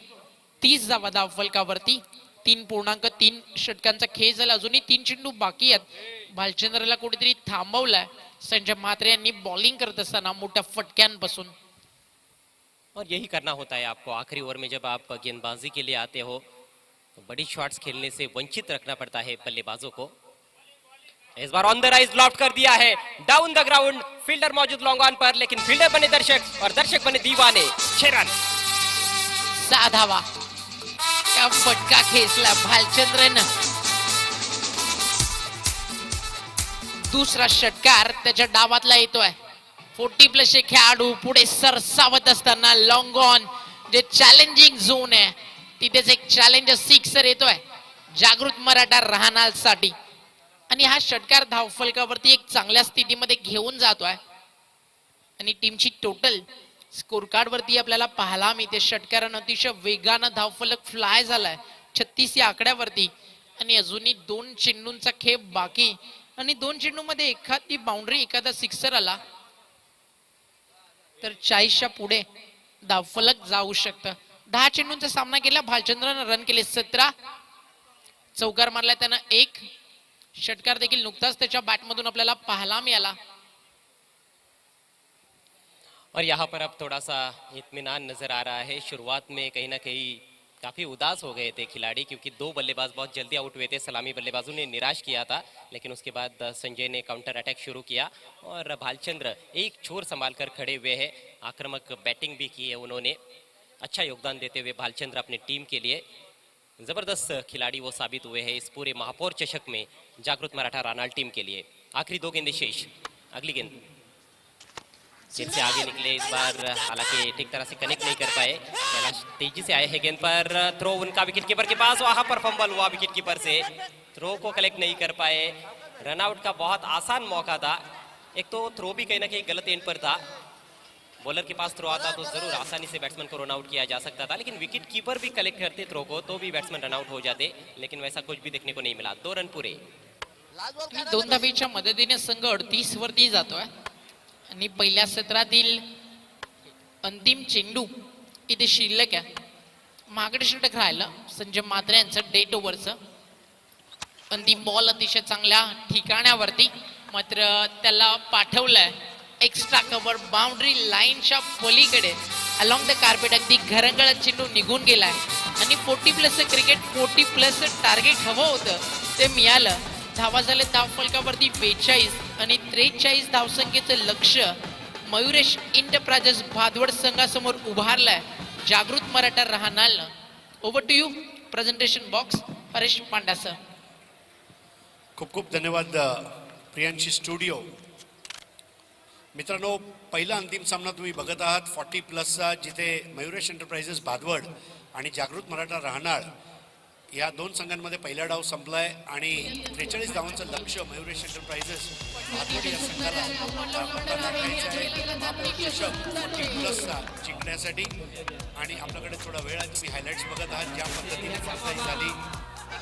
[SPEAKER 2] 30 धावा धाव फलकावरती. 3.3 षटकांचा खेळ झाला. अजूनही 3 चेंडू बाकी आहेत. भालचंद्रला कुठेतरी थांबवलाय संजय म्हात्रे यांनी बॉलिंग करत असताना मोठ्या फटक्यांपासून.
[SPEAKER 1] और यही करना होता है आपको आखिरी ओवर में. जब आप गेंदबाजी के लिए आते हो तो बड़ी शॉट्स खेलने से वंचित रखना पड़ता है बल्लेबाजों को. इस बार ऑन द राइज लॉफ्ट कर दिया है डाउन द ग्राउंड. फील्डर मौजूद लॉन्ग ऑन पर, लेकिन फील्डर बने दर्शक और दर्शक बने दीवाने. 6 रन.
[SPEAKER 2] 6 धावा. क्या फटका खेचला भालचंद्रनं. दुसरा षटकार त्याच्या डावातला येतोय. 40 प्लस खेळाडू पुढे सरसावत असताना लॉंग ऑन जे चॅलेंजिंग झोन आहे तिथेच एक चॅलेंजर सिक्सर येतोय. जागृत मराठा राहण्यासाठी. आणि हा षटकार धावफलकावरती एक चांगल्या स्थितीमध्ये घेऊन जातोय आणि टीमची टोटल स्कोर कार्ड वरती आपल्याला पाहायला मिळते षटकारानं अतिशय वेगानं धावफलक फ्लाय झालाय 36 या आकड्यावरती. आणि अजूनही 2 चेंडूंचा खेप बाकी आणि 2 चेंडूमध्ये एखादी बाउंड्री एखादा सिक्सर आला तर 40च्या पुढे धावफलक जाऊ शकतं. 10 चेंडूंचा सामना केला भालचंद्रनं रन केले 17. चौकार मारला त्यानं 1. षटकार देखील नुकताच त्याच्या बॅटमधून आपल्याला पाहायला मिळाला.
[SPEAKER 1] और यहाँ पर अब थोड़ा सा इत्मीनान नजर आ रहा है. शुरुआत में कहीं ना कहीं काफी उदास हो गए थे खिलाड़ी क्योंकि 2 बल्लेबाज बहुत जल्दी आउट हुए थे. सलामी बल्लेबाजों ने निराश किया था लेकिन उसके बाद संजय ने काउंटर अटैक शुरू किया और भालचंद्र एक छोर संभाल कर खड़े हुए हैं. आक्रामक बैटिंग भी की है उन्होंने. अच्छा योगदान देते हुए भालचंद्र अपनी टीम के लिए जबरदस्त खिलाड़ी वो साबित हुए हैं इस पूरे महापौर चषक में जागृत मराठा रानाल टीम के लिए. आखिरी 2 गेंदें शेष. अगली गेंद सिर से आगे निकले इस बार, हालांकि ठीक तरह से कनेक्ट नहीं कर पाए. कैलाश तेजी से आए हैं गेंद पर. थ्रो उनका विकेट कीपर के पास, वहां पर फंबल हुआ विकेट कीपर से. थ्रो को कलेक्ट नहीं कर पाए. रनआउट का बहुत आसान मौका था. एक तो थ्रो भी कहीं ना कहीं गलत एंड पर था. बॉलर के पास थ्रो आता तो जरूर आसानी से बैट्समैन को रन आउट किया जा सकता था लेकिन विकेट कीपर भी कलेक्ट करते थ्रो को तो भी बैट्समैन रन आउट हो जाते. लेकिन वैसा कुछ भी देखने को नहीं मिला. 2 रन पूरे.
[SPEAKER 2] आणि 2 धाबीच्या मदतीने संघ 38 वरती जातोय. आणि पहिल्या सत्रातील अंतिम चेंडू इथे शिल्लक आहे. मागडे षटक राहिलं संजय मात्रे यांचं डेट ओव्हरचं. अंतिम बॉल अतिशय चांगल्या ठिकाणावरती मात्र त्याला पाठवलंय एक्स्ट्रा कव्हर बाउंड्री लाईनच्या पलीकडे अलॉंग द कार्पेट. अगदी घरंगळत चेंडू निघून गेलाय आणि 40+ क्रिकेट 40+ टार्गेट हवं होतं ते मिळालं. धावा झाले धावफलकावरती 42 आणि 43 धावसंख्येचं लक्ष मयुरेश इंटरप्राइजेस भादवड संघासमोर उभारलाय जागृत मराठा राहण्याला. Over to you presentation box Haresh Panda sir.
[SPEAKER 3] खूप खूप धन्यवाद प्रियांशी स्टुडिओ. मित्रांनो, पहिला अंतिम सामना तुम्ही बघत आहात 40+चा जिथे मयुरेश एंटरप्राइजेस भादवड आणि जागृत मराठा राहणार या 2 संघांमध्ये पहिला डाव संपलाय आणि 43 धावांचं लक्ष मयुरेश एंटरप्राइजेस भादवड या संघाला राखायचं आहे महापौर चषक 40+चा जिंकण्यासाठी. आणि आपल्याकडे थोडा वेळ आहे. तुम्ही हायलाइट्स बघत आहात ज्या पद्धतीने फलंदाजी झाली.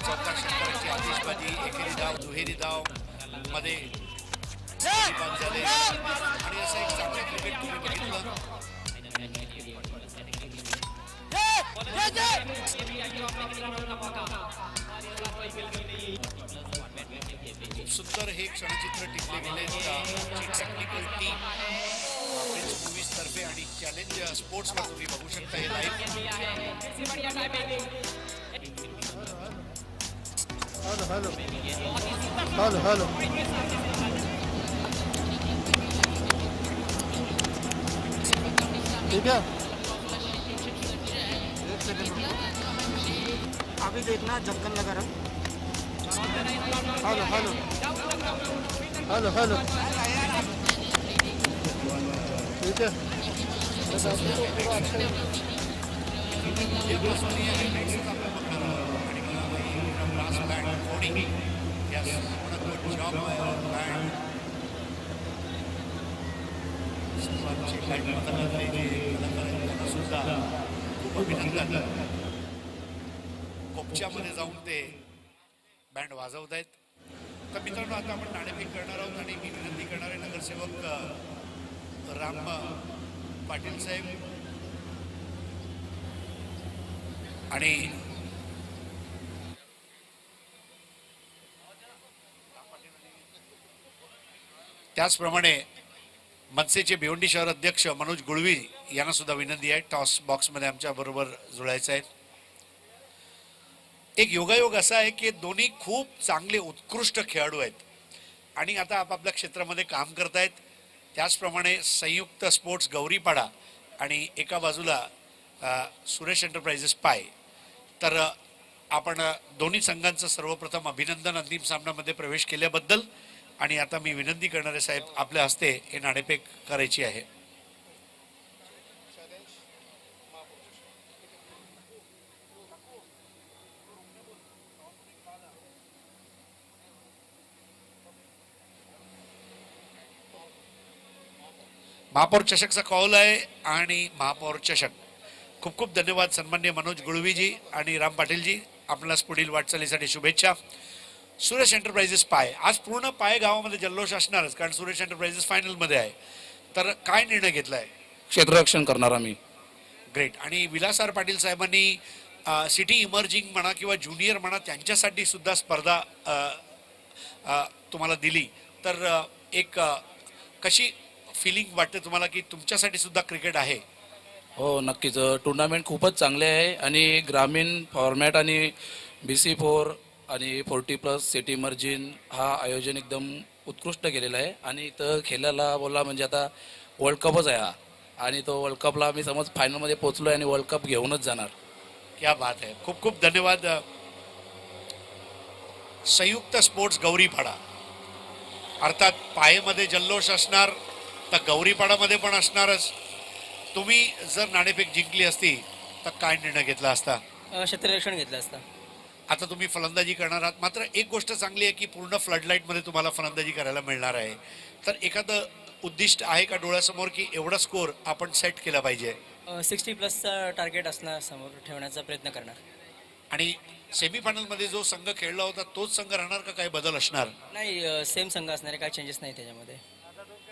[SPEAKER 3] चौकार षटकाराची आतिषबाजी, एकेरी धाव, दुहेरी धाव मध्ये बाद झाले आणि असं एक चांगलं क्रिकेट तुम्ही बघितलं. सुंदर हे क्षणचित्र टिपले गेले. टेक्निकल टीम प्रिन्स मूवीज तर्फे आणि चॅलेंज स्पोर्ट्सवर तुम्ही बघू शकता हे लाईव्ह.
[SPEAKER 4] हॅलो हॅलो ठीक है.
[SPEAKER 5] अभी देखना झटकन लगा रहा.
[SPEAKER 4] हेलो हेलो हेलो हेलो ठीक है.
[SPEAKER 3] खूप अभिनंदन. कोपच्यामध्ये जाऊन ते बँड वाजवत आहेत. तर मित्रांनो, आता आपण नाणेफेक करणार आहोत आणि मी विनंती करणार आहे नगरसेवक राम पाटील साहेब आणि त्याचप्रमाणे मनसेचे भिवंडी शहर अध्यक्ष मनोज गुळवी यांना सुद्धा विनंती आहे टॉस बॉक्समध्ये आमच्या बरोबर जुळायचं आहे. एक योगायोग असा आहे की दोन्ही खूप चांगले उत्कृष्ट खेळाडू आहेत आणि आता आपापल्या क्षेत्रामध्ये काम करतायत. त्याचप्रमाणे संयुक्त स्पोर्ट्स गौरीपाडा आणि एका बाजूला सुरेश एंटरप्राइजेस पाय. तर आपण दोन्ही संघांचं सर्वप्रथम अभिनंदन अंतिम सामन्यामध्ये प्रवेश केल्याबद्दल. आणि आता मी विनंती करणार आहे साहेब, आपल्या हस्ते हे नाणेफेक करायची आहे. महापौर चषकचा कौल आहे आणि महापौर चषक. खूप खूप धन्यवाद सन्मान्य मनोज गुळवीजी आणि राम पाटीलजी. आपणास पुढील वाटचालीसाठी शुभेच्छा. सुरेश एंटरप्राइजेस पाय, आज पूर्ण पाय गावामध्ये जल्लोष असणारच, कारण सुरेश एंटरप्राइजेस फायनलमध्ये आहे. तर काय निर्णय घेतलाय?
[SPEAKER 6] क्षेत्ररक्षण करणार आम्ही.
[SPEAKER 3] ग्रेट. आणि विलास आर पाटील साहेबांनी सिटी इमर्जिंग म्हणा किंवा ज्युनियर म्हणा त्यांच्यासाठी सुद्धा स्पर्धा तुम्हाला दिली. तर एक कशी फिलिंग वाटते तुम्हाला की तुमच्यासाठी सुद्धा क्रिकेट आहे?
[SPEAKER 6] हो नक्कीच, टुर्नामेंट खूपच चांगले आहे आणि ग्रामीण फॉर्मॅट आणि BC4 आणि 40+ सिटी इमर्जिन हा आयोजन एकदम उत्कृष्ट केलेला आहे. आणि इथं खेळायला बोला म्हणजे आता वर्ल्ड कपच आहे हा, आणि तो वर्ल्ड कपला आम्ही समज फायनलमध्ये पोहोचलो आणि वर्ल्ड कप घेऊनच जाणार.
[SPEAKER 3] क्या बात आहे. खूप खूप धन्यवाद. संयुक्त स्पोर्ट्स गौरीपाडा, अर्थात पायेमध्ये जल्लोष असणार तर गौरीपाडामध्ये पण असणारच. तुम्ही जर नाणेफेक जिंकली असती तर काय निर्णय घेतला असता?
[SPEAKER 7] क्षेत्ररक्षण घेतलं असतं.
[SPEAKER 3] आता तुम्ही फलंदाजी करणार आहात, मात्र एक गोष्ट चांगली आहे की पूर्ण फ्लडलाईटमध्ये तुम्हाला फलंदाजी करायला मिळणार आहे. तर एखादं उद्दिष्ट आहे का डोळ्यासमोर की एवढा स्कोर आपण सेट केला पाहिजे?
[SPEAKER 7] 60+ टार्गेट असणार, समोर ठेवण्याचा प्रयत्न करणार.
[SPEAKER 3] आणि सेमीफायनलमध्ये जो संघ खेळला होता तोच संघ राहणार का काही बदल असणार?
[SPEAKER 7] नाही, सेम संघ असणार आहे, काय चेंजेस नाही त्याच्यामध्ये.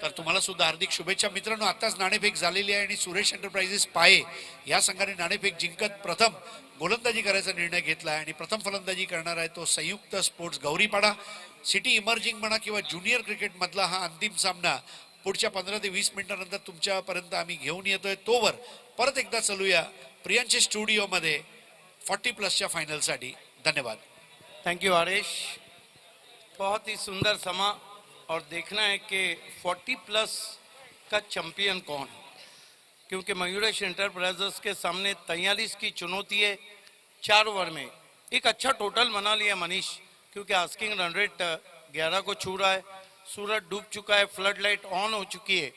[SPEAKER 3] तर तुम्हाला सुद्धा हार्दिक शुभेच्छा. मित्रांनो, आताच नाणेफेक झालेली आहे आणि सुरेश एंटरप्राइजेस पाये या संघाने नाणेफेक जिंकत प्रथम गोलंदाजी करायचा निर्णय घेतला आहे आणि प्रथम फलंदाजी करणार आहे तो संयुक्त स्पोर्ट्स गौरीपाडा. सिटी इमर्जिंग म्हणा किंवा ज्युनियर क्रिकेटमधला हा अंतिम सामना पुढच्या 15 ते 20 मिनिटांनंतर तुमच्यापर्यंत आम्ही घेऊन येतोय. तोवर परत एकदा चलूया प्रियांचे स्टुडिओमध्ये 40+च्या फायनलसाठी. धन्यवाद.
[SPEAKER 8] Thank you Aresh. बहुत ही सुंदर समा और देखना है कि 40+ का चैंपियन कौन है, क्योंकि मयूरेश एंटरप्राइजेस के सामने 43 की चुनौती है. 4 ओवर में एक अच्छा टोटल बना लिया मनीष, क्योंकि आस्किंग रन रेट 11 को छू रहा है. सूरज डूब चुका है, फ्लड लाइट ऑन हो चुकी है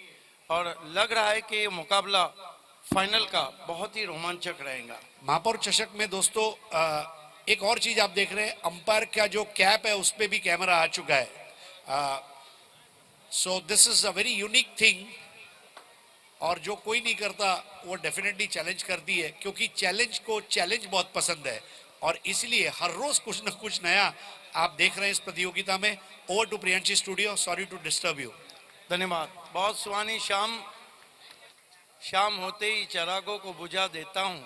[SPEAKER 8] और लग रहा है कि ये मुकाबला फाइनल का बहुत ही रोमांचक रहेगा.
[SPEAKER 3] महापौर चषक में दोस्तों एक और चीज आप देख रहे हैं, अंपायर का जो कैप है उस पे भी कैमरा आ चुका है. So this is a very unique thing और जो कोई नहीं करता वो डेफिनेटली चैलेंज करती है, क्योंकि चैलेंज को चैलेंज बहुत पसंद है और इसलिए हर रोज कुछ न कुछ नया आप देख रहे हैं इस प्रतियोगिता में. Over to Priyanshi studio. Sorry to disturb you.
[SPEAKER 8] धन्यवाद. बहुत सुहानी शाम होते ही चरागों को बुझा देता हूँ,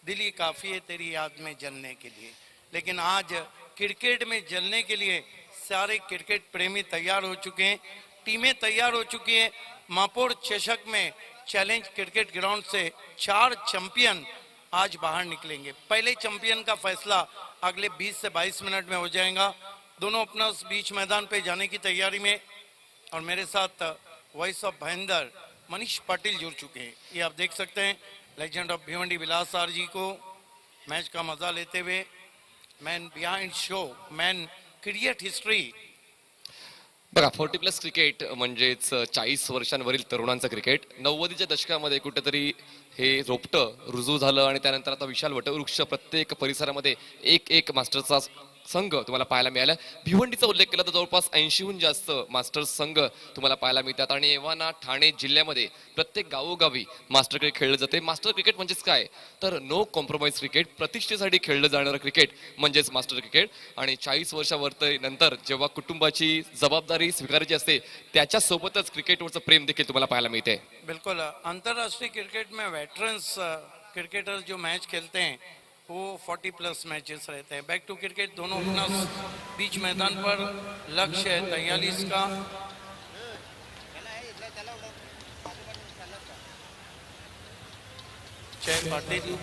[SPEAKER 8] दिल ही काफी है तेरी याद में जलने के लिए. लेकिन आज क्रिकेट में जलने के लिए सारे क्रिकेट प्रेमी तैयार हो चुके हैं, टीमें तैयार हो चुकी हैं. महापौर चषक में चैलेंज क्रिकेट ग्राउंड से 4 चैंपियन आज बाहर निकलेंगे. पहले चैंपियन का फैसला अगले 20 से 22 मिनट में हो जाएगा. दोनों अपना बीच मैदान पे जाने की तैयारी में, और मेरे साथ वॉइस ऑफ भयंदर मनीष पाटिल जुड़ चुके हैं. ये आप देख सकते हैं, legend of Bhiwandi Vilas R ji को मैच का मजा लेते हुए. Man behind show, man create history.
[SPEAKER 9] बघा 40+ क्रिकेट म्हणजेच 40 वर्षांवरील तरुणांचं क्रिकेट. 90च्या दशकामध्ये कुठेतरी हे रोपटं रुजू झालं आणि त्यानंतर आता विशाल वटवृक्ष प्रत्येक परिसरामध्ये एक मास्टर्सचा संघ तुम्हाला पाहायला मिळाला. भिवंडीचा उल्लेख केला तर जवळपास 80हून जास्त मास्टर्स संघ तुम्हाला पाहायला मिळतात आणि एव्हाना ठाणे जिल्ह्यामध्ये प्रत्येक गावोगावी मास्टर क्रिकेट खेळलं जाते. मास्टर क्रिकेट म्हणजेच काय तर नो कॉम्प्रोमाइज क्रिकेट, प्रतिष्ठेसाठी खेळलं जाणारं क्रिकेट म्हणजेच मास्टर क्रिकेट. आणि 40 वर्षावरती नंतर जेव्हा कुटुंबाची जबाबदारी स्वीकारायची असते त्याच्यासोबतच क्रिकेटवरचं प्रेम देखील तुम्हाला पाहायला मिळते.
[SPEAKER 8] बिल्कुल. अंतर्राष्ट्रीय क्रिकेट में वेटरन्स क्रिकेटर जो मैच खेलते हैं वो 40+ मैचेस रहते हैं. बैक टू क्रिकेट दोनों अपना बीच मैदान पर लक्ष्य है 43 का. जय पाटिल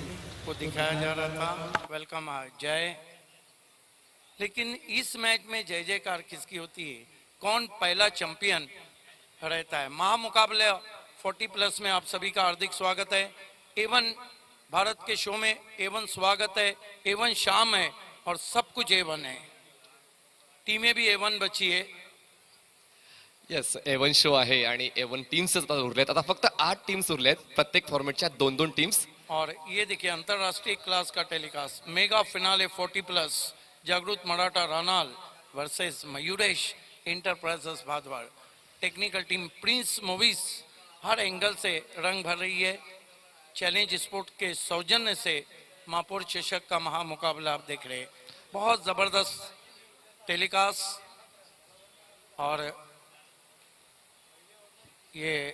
[SPEAKER 8] को दिखाया जा रहा था. वेलकम जय. लेकिन इस मैच में जय जयकार किसकी होती है, कौन पहला चैंपियन रहता है? महामुकाबले 40+ में आप सभी का हार्दिक स्वागत है. एवन भारत के शो में एवन स्वागत है, एवन शाम है और सब कुछ एवन है. टीमें भी एवन बची है.
[SPEAKER 9] येस, एवन शो आहे आणि एवन टीम्स आता उरल्यात. आता फक्त 8 टीम्स उरल्यात, प्रत्येक फॉर्मेटच्या 2-2 टीम्स.
[SPEAKER 8] और ये देखिए अंतर्राष्ट्रीय क्लास का telecast, mega finale 40+, Jagrut Maratha रानाल versus Mayuresh enterprises Bhadwad. Technical team Prince Movies हर एंगल से रंग भर रही है। चैलेंज स्पोर्ट के सौजन्य से महापौर चषक का महामुकाबला आप देख रहे हैं। बहुत जबरदस्त टेलीकास्ट और ये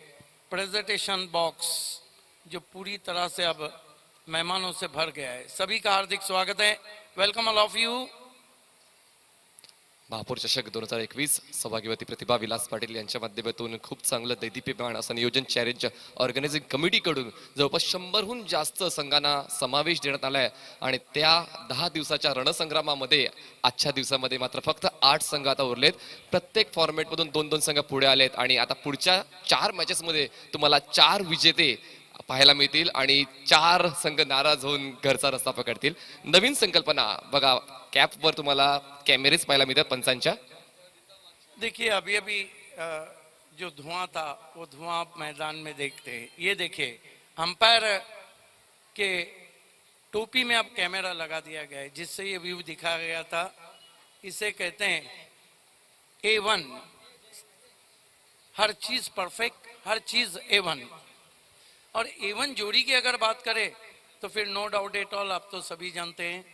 [SPEAKER 8] प्रेजेंटेशन बॉक्स जो पूरी तरह से अब मेहमानों से भर गया है। सभी का हार्दिक स्वागत है। Welcome all of you.
[SPEAKER 9] महापौर चषक 2021 सौभाग्यवती प्रतिभा विलास पाटील यांच्या माध्यमातून खूप चांगलं दैदिप्यमान असं नियोजन चॅलेंज ऑर्गनायझिंग कमिटीकडून जवळपास 100हून जास्त संघांना समावेश देण्यात आलाय आणि त्या 10 दिवसाच्या रणसंग्रामामध्ये आजच्या दिवसामध्ये मात्र फक्त 8 संघ आता उरलेत। प्रत्येक फॉर्मॅटमधून 2-2 संघ पुढे आलेत आणि आता पुढच्या 4 मॅचेसमध्ये तुम्हाला 4 विजेते पाहायला मिळतील आणि 4 संघ नाराज होऊन घरचा रस्ता पकडतील। नवीन संकल्पना बघा, कॅपवर तुम्हाला कॅमेरेज पाहायला मिळतात पंचांच्या।
[SPEAKER 8] देखिए अभी अभी जो धुआं था वो धुआं आप मैदान में देखते हैं। ये देखिए अंपायर के टोपी में अब कैमरा लगा दिया गया है जिससे ये व्यू दिखाया गया था। इसे कहते हैं A1। हर चीज परफेक्ट, हर चीज A1। और A1 जोड़ी की अगर बात करें तो फिर नो डाउट एट ऑल, आप तो सभी जानते हैं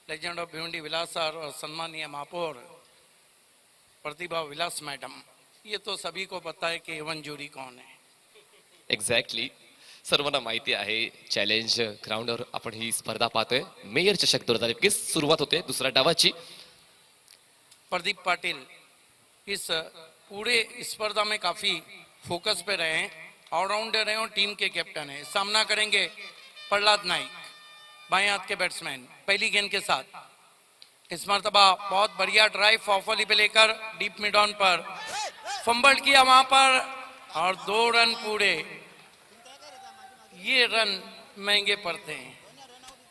[SPEAKER 8] legend of Bhiwandi Vilas sir और सम्मानीय महापौर प्रतिभा विलास मैडम, ये तो सभी को पता है कि A1 जोड़ी कौन है।
[SPEAKER 9] एक्झॅक्टली, सर्वांना माहिती आहे। चॅलेंज ग्राउंडवर आपण ही स्पर्धा पाहतोय। मेयर चषक 2021 सुरुवात होते दुसऱ्या डावाची।
[SPEAKER 8] प्रदीप पाटिल इस पूरे स्पर्धा में काफी फोकस पे रहे हैं, ऑलराउंडर हैं और टीम के कैप्टन हैं। सामना करेंगे प्रहलाद नाइक, बाएं हाथ के बैट्समैन, पहली गेंद के साथ। इस मर्तबा बहुत बढ़िया ड्राइव फॉफली पे लेकर डीप मिड ऑन पर फंबल किया वहां पर और 2 रन पूरे। ये रन महंगे पड़ते हैं।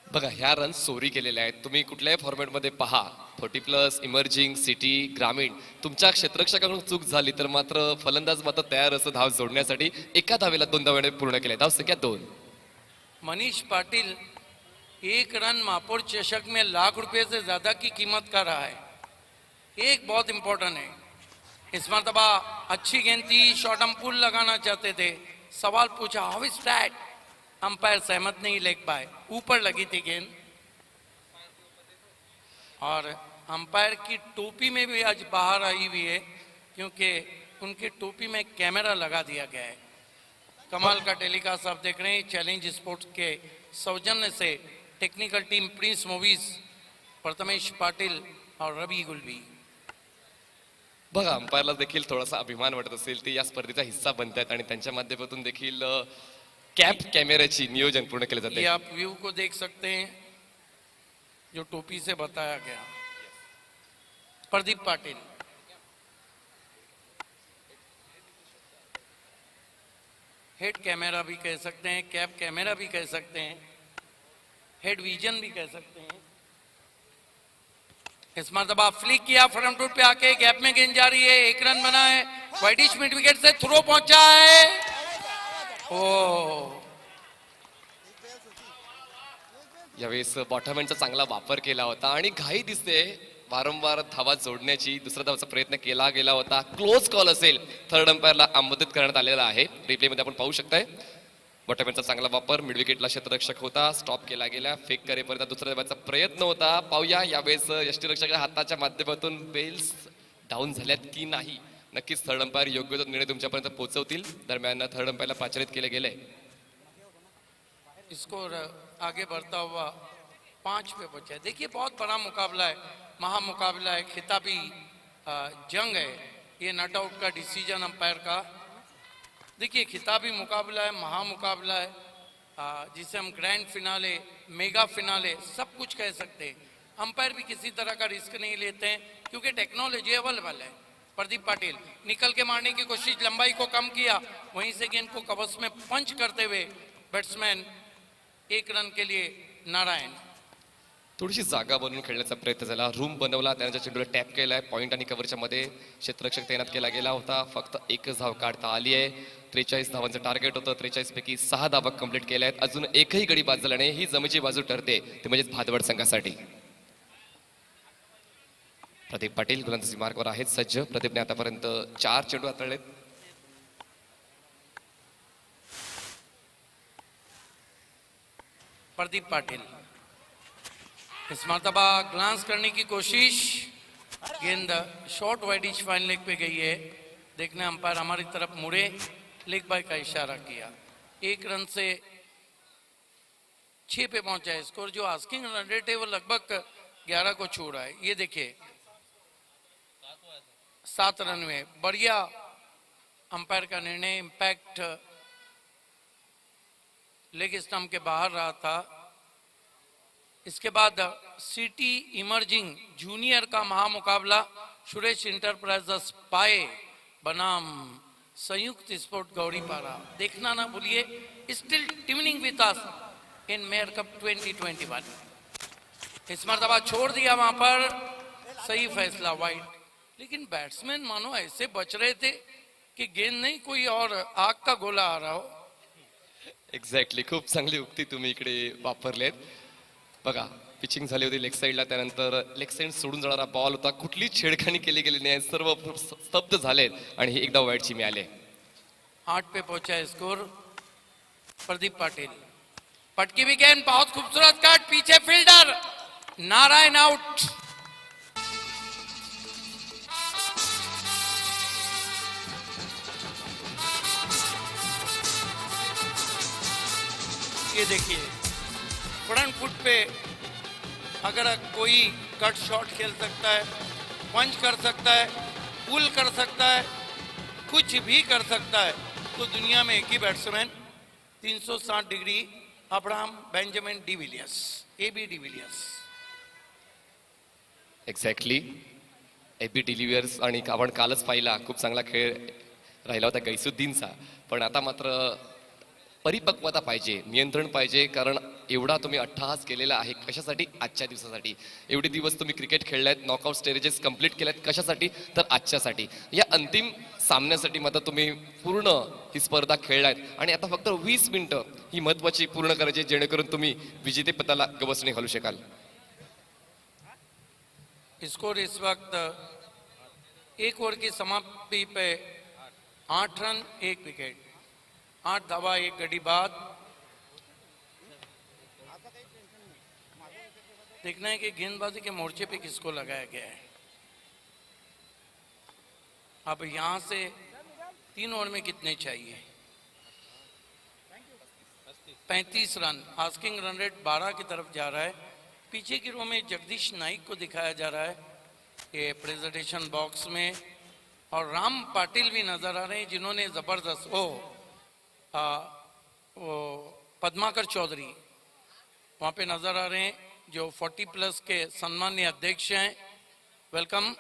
[SPEAKER 9] बघा, ह्या रन चोरी केलेल्या आहेत। तुम्ही कुठल्याही फॉर्मॅटमध्ये पहा, 40+ इमर्जिंग, सिटी, ग्रामीण, तुमच्या क्षेत्ररक्षकाकडून चूक झाली तर मात्र फलंदाज मात्र तयार असं धाव जोडण्यासाठी एका धावेला 2 धावेने पूर्ण केले। धाव संख्या 2।
[SPEAKER 8] मनीष पाटिल 1 रन महापौर चषक में ₹1,00,000 से ज्यादा की कीमत का रहा है। एक बहुत इंपॉर्टेंट है, इस मरतबा अच्छी गेंद थी, शॉर्ट हम पुल लगाना चाहते थे, सवाल पूछा हाउ इज दैट, अंपायर सहमत नहीं लेग पाए, ऊपर लगी थी गेंद। और अंपायर की टोपी में भी आज बाहर आई हुई है क्योंकि उनकी टोपी में कैमरा लगा दिया गया है। कमाल का टेलीकास्ट आप देख रहे हैं चैलेंज स्पोर्ट्स के सौजन्य से। Technical team Prince Movies, Prathamesh Patil और रवि गुलबी।
[SPEAKER 9] बघा, अंपायरला देखील थोडासा अभिमान वाटत असेल, ते या स्पर्धेचा हिस्सा बनतात आणि त्यांच्या माध्यमातून देखील कॅप कॅमेऱ्याची नियोजन पूर्ण केले
[SPEAKER 8] ये
[SPEAKER 9] जाते।
[SPEAKER 8] आप व्यू को देख सकते हैं जो टोपी से बताया गया। प्रदीप पाटिल, हेड कैमरा भी कह सकते हैं, कैप कैमरा भी कह सकते हैं, हेड विजन भी कह सकते हैं। इस मरतबा फ्लिक किया, फ्रंट फुट पे आके गैप में गेंद जा रही है, 1 रन बना है। वाइडिश मिड विकेट से थ्रो पहुंचा है। ओ
[SPEAKER 9] यावेळेस बॉटमहँडचा चांगला वापर केला होता आणि घाई दिसते, वारंवार धावा जोडण्याची दुसऱ्या धावाचा प्रयत्न केला गेला होता। क्लोज कॉल असेल, थर्ड अंपायरला आमंत्रित करण्यात आलेला आहे। रिप्लेमध्ये आपण पाहू शकताय बॉटमहँडचा चांगला वापर, मिड विकेटला क्षेत्ररक्षक होता, स्टॉप केला गेला, फेक करेपर्यंत दुसऱ्या धावाचा प्रयत्न होता। पाहूया यावेळेस यष्टीरक्षकाच्या हाताच्या माध्यमातून बेल्स डाऊन झाल्यात की नाही। नक्कीच थर्ड अंपायर योग्य तो निर्णय तुमच्यापर्यंत पोहोचवतील। दरम्यान थर्ड अंपायरला पाचारित केले गेले।
[SPEAKER 8] स्कोर आगे बढ़ता हुआ 5 पे बचा है। देखिए बहुत बड़ा मुकाबला है, महामुकाबला है, खिताबी जंग है। ये नॉट आउट का डिसीजन अंपायर का। देखिए खिताबी मुकाबला है, महामुकाबला है, जिसे हम ग्रैंड फिनाले, मेगा फिनाले सब कुछ कह सकते हैं। अंपायर भी किसी तरह का रिस्क नहीं लेते हैं क्योंकि टेक्नोलॉजी अवेलेबल है। प्रदीप पाटिल निकल के मारने की कोशिश, लंबाई को कम किया, वहीं से गेंद को कवच में पंच करते हुए बैट्समैन 1 रन के लिए नारायण।
[SPEAKER 9] थोडीशी जागा बनवून खेळण्याचा प्रयत्न झाला, रूम बनवला, त्यानंतर चेंडूला टॅप केलाय, पॉईंट आणि कव्हरच्या मध्ये क्षेत्ररक्षक तैनात केला गेला होता। फक्त 1 धाव काढता आली आहे। 43 धावांचं टार्गेट होतं, 43 पैकी 6 धावा कंप्लीट केल्या आहेत। अजून एकही गडी बाद झाला नाही, ही जमेची बाजू ठरते, ते म्हणजेच भादवड संघासाठी। प्रदीप पाटील गोलंदाजी मार्कवर आहेत सज्ज। प्रदीपने आतापर्यंत 4 चेंडू हाताळलेत।
[SPEAKER 8] प्रदीप पाटिल। इस मर्तबा ग्लांस करने की कोशिश, गेंद शॉर्ट वाइडिश फाइन लेग पे गई है। देखने अंपायर हमारी तरफ मुड़े, लेग बाय का इशारा किया। 1 रन से 6 पे पहुंचा है स्कोर। जो आस्किंग रन रेट है वो लगभग 11 को छू रहा है। ये देखिए 7 रन में बढ़िया अंपायर का निर्णय। इंपैक्ट लेग स्टंप के बाहर रहा था। इसके बाद सिटी इमर्जिंग जूनियर का महामुकाबला सुरेश इंटरप्राइजेस पाए बनाम संयुक्त स्पोर्ट गौरीपारा। देखना ना भूलिए। Still tuning with us in mayor cup 2021। इस मर्तबा छोड़ दिया वहां पर, सही फैसला वाइड। लेकिन बैट्समैन मानो ऐसे बच रहे थे की गेंद नाही कोई और आग का गोला आ रहा हो.
[SPEAKER 9] एक्झॅक्टली, खूप चांगली उक्ती तुम्ही इकडे वापरलेत. बघा, पिचिंग झाली होती लेग साईडला, त्यानंतर लेग साईड सोडून जाणारा बॉल होता, कुठली छेडखानी केली गेली नाही, सर्व स्तब्ध झालेत आणि एकदा वाईडची मिळाले.
[SPEAKER 8] 8 पे पहुंचा है स्कोर. प्रदीप पाटिल पटकी भी गेंद, बहुत खूबसूरत कट, पीछे फील्डर नारायण आउट. ये देखिए फ्रंट फुट पे अगर कोई कट शॉट खेल सकता है, पंच कर सकता है, पुल कर सकता है, कुछ भी कर सकता है, तो दुनिया में एक ही batsman 360 degree Abraham Benjamin de Villiers, AB de Villiers.
[SPEAKER 9] Exactly, AB de Villiers. आणि आपण कालच पाहिला, खूप चांगला खेळ राहिला होता गैसुद्दीनचा, पण आता मात्र परिपक्वता पाहिजे, नियंत्रण पाहिजे. कारण एवढा तुम्ही अट्टहास केलेला आहे कशासाठी? आजच्या दिवसासाठी. एवढे दिवस तुम्ही क्रिकेट खेळलात, नॉकआउट स्टेजेस कंप्लीट केल्यात, कशासाठी? तर आजच्यासाठी, या अंतिम सामन्यासाठी. मात्र तुम्ही पूर्ण ही स्पर्धा खेळलात आणि आता फक्त 20 मिनिटं ही महत्वाची पूर्ण करायची, जेणेकरून तुम्ही विजेतेपदाला गवसणी घालू शकाल.
[SPEAKER 8] स्कोर इस वक्त 1 ओवर की समाप्ति पे 8 रन 1 विकेट, 8 धावा 1 गडी बाद. देखना है कि गेंदबाजी के मोर्चे पे किसको लगाया गया है. अब यहां से 3 ओवर में कितने चाहिए? 35 रन. आस्किंग रन रेट 12 की तरफ जा रहा है. पीछे की रो में जगदीश नाइक को दिखाया जा रहा है ये प्रेजेंटेशन बॉक्स में, और राम पाटिल भी नजर आ रहे हैं, जिन्होंने जबरदस्त वो पद्माकर चौधरी वहां पे नजर आ रहे हैं, जो 40+ के सम्मानीय अध्यक्ष हैं. वेलकम.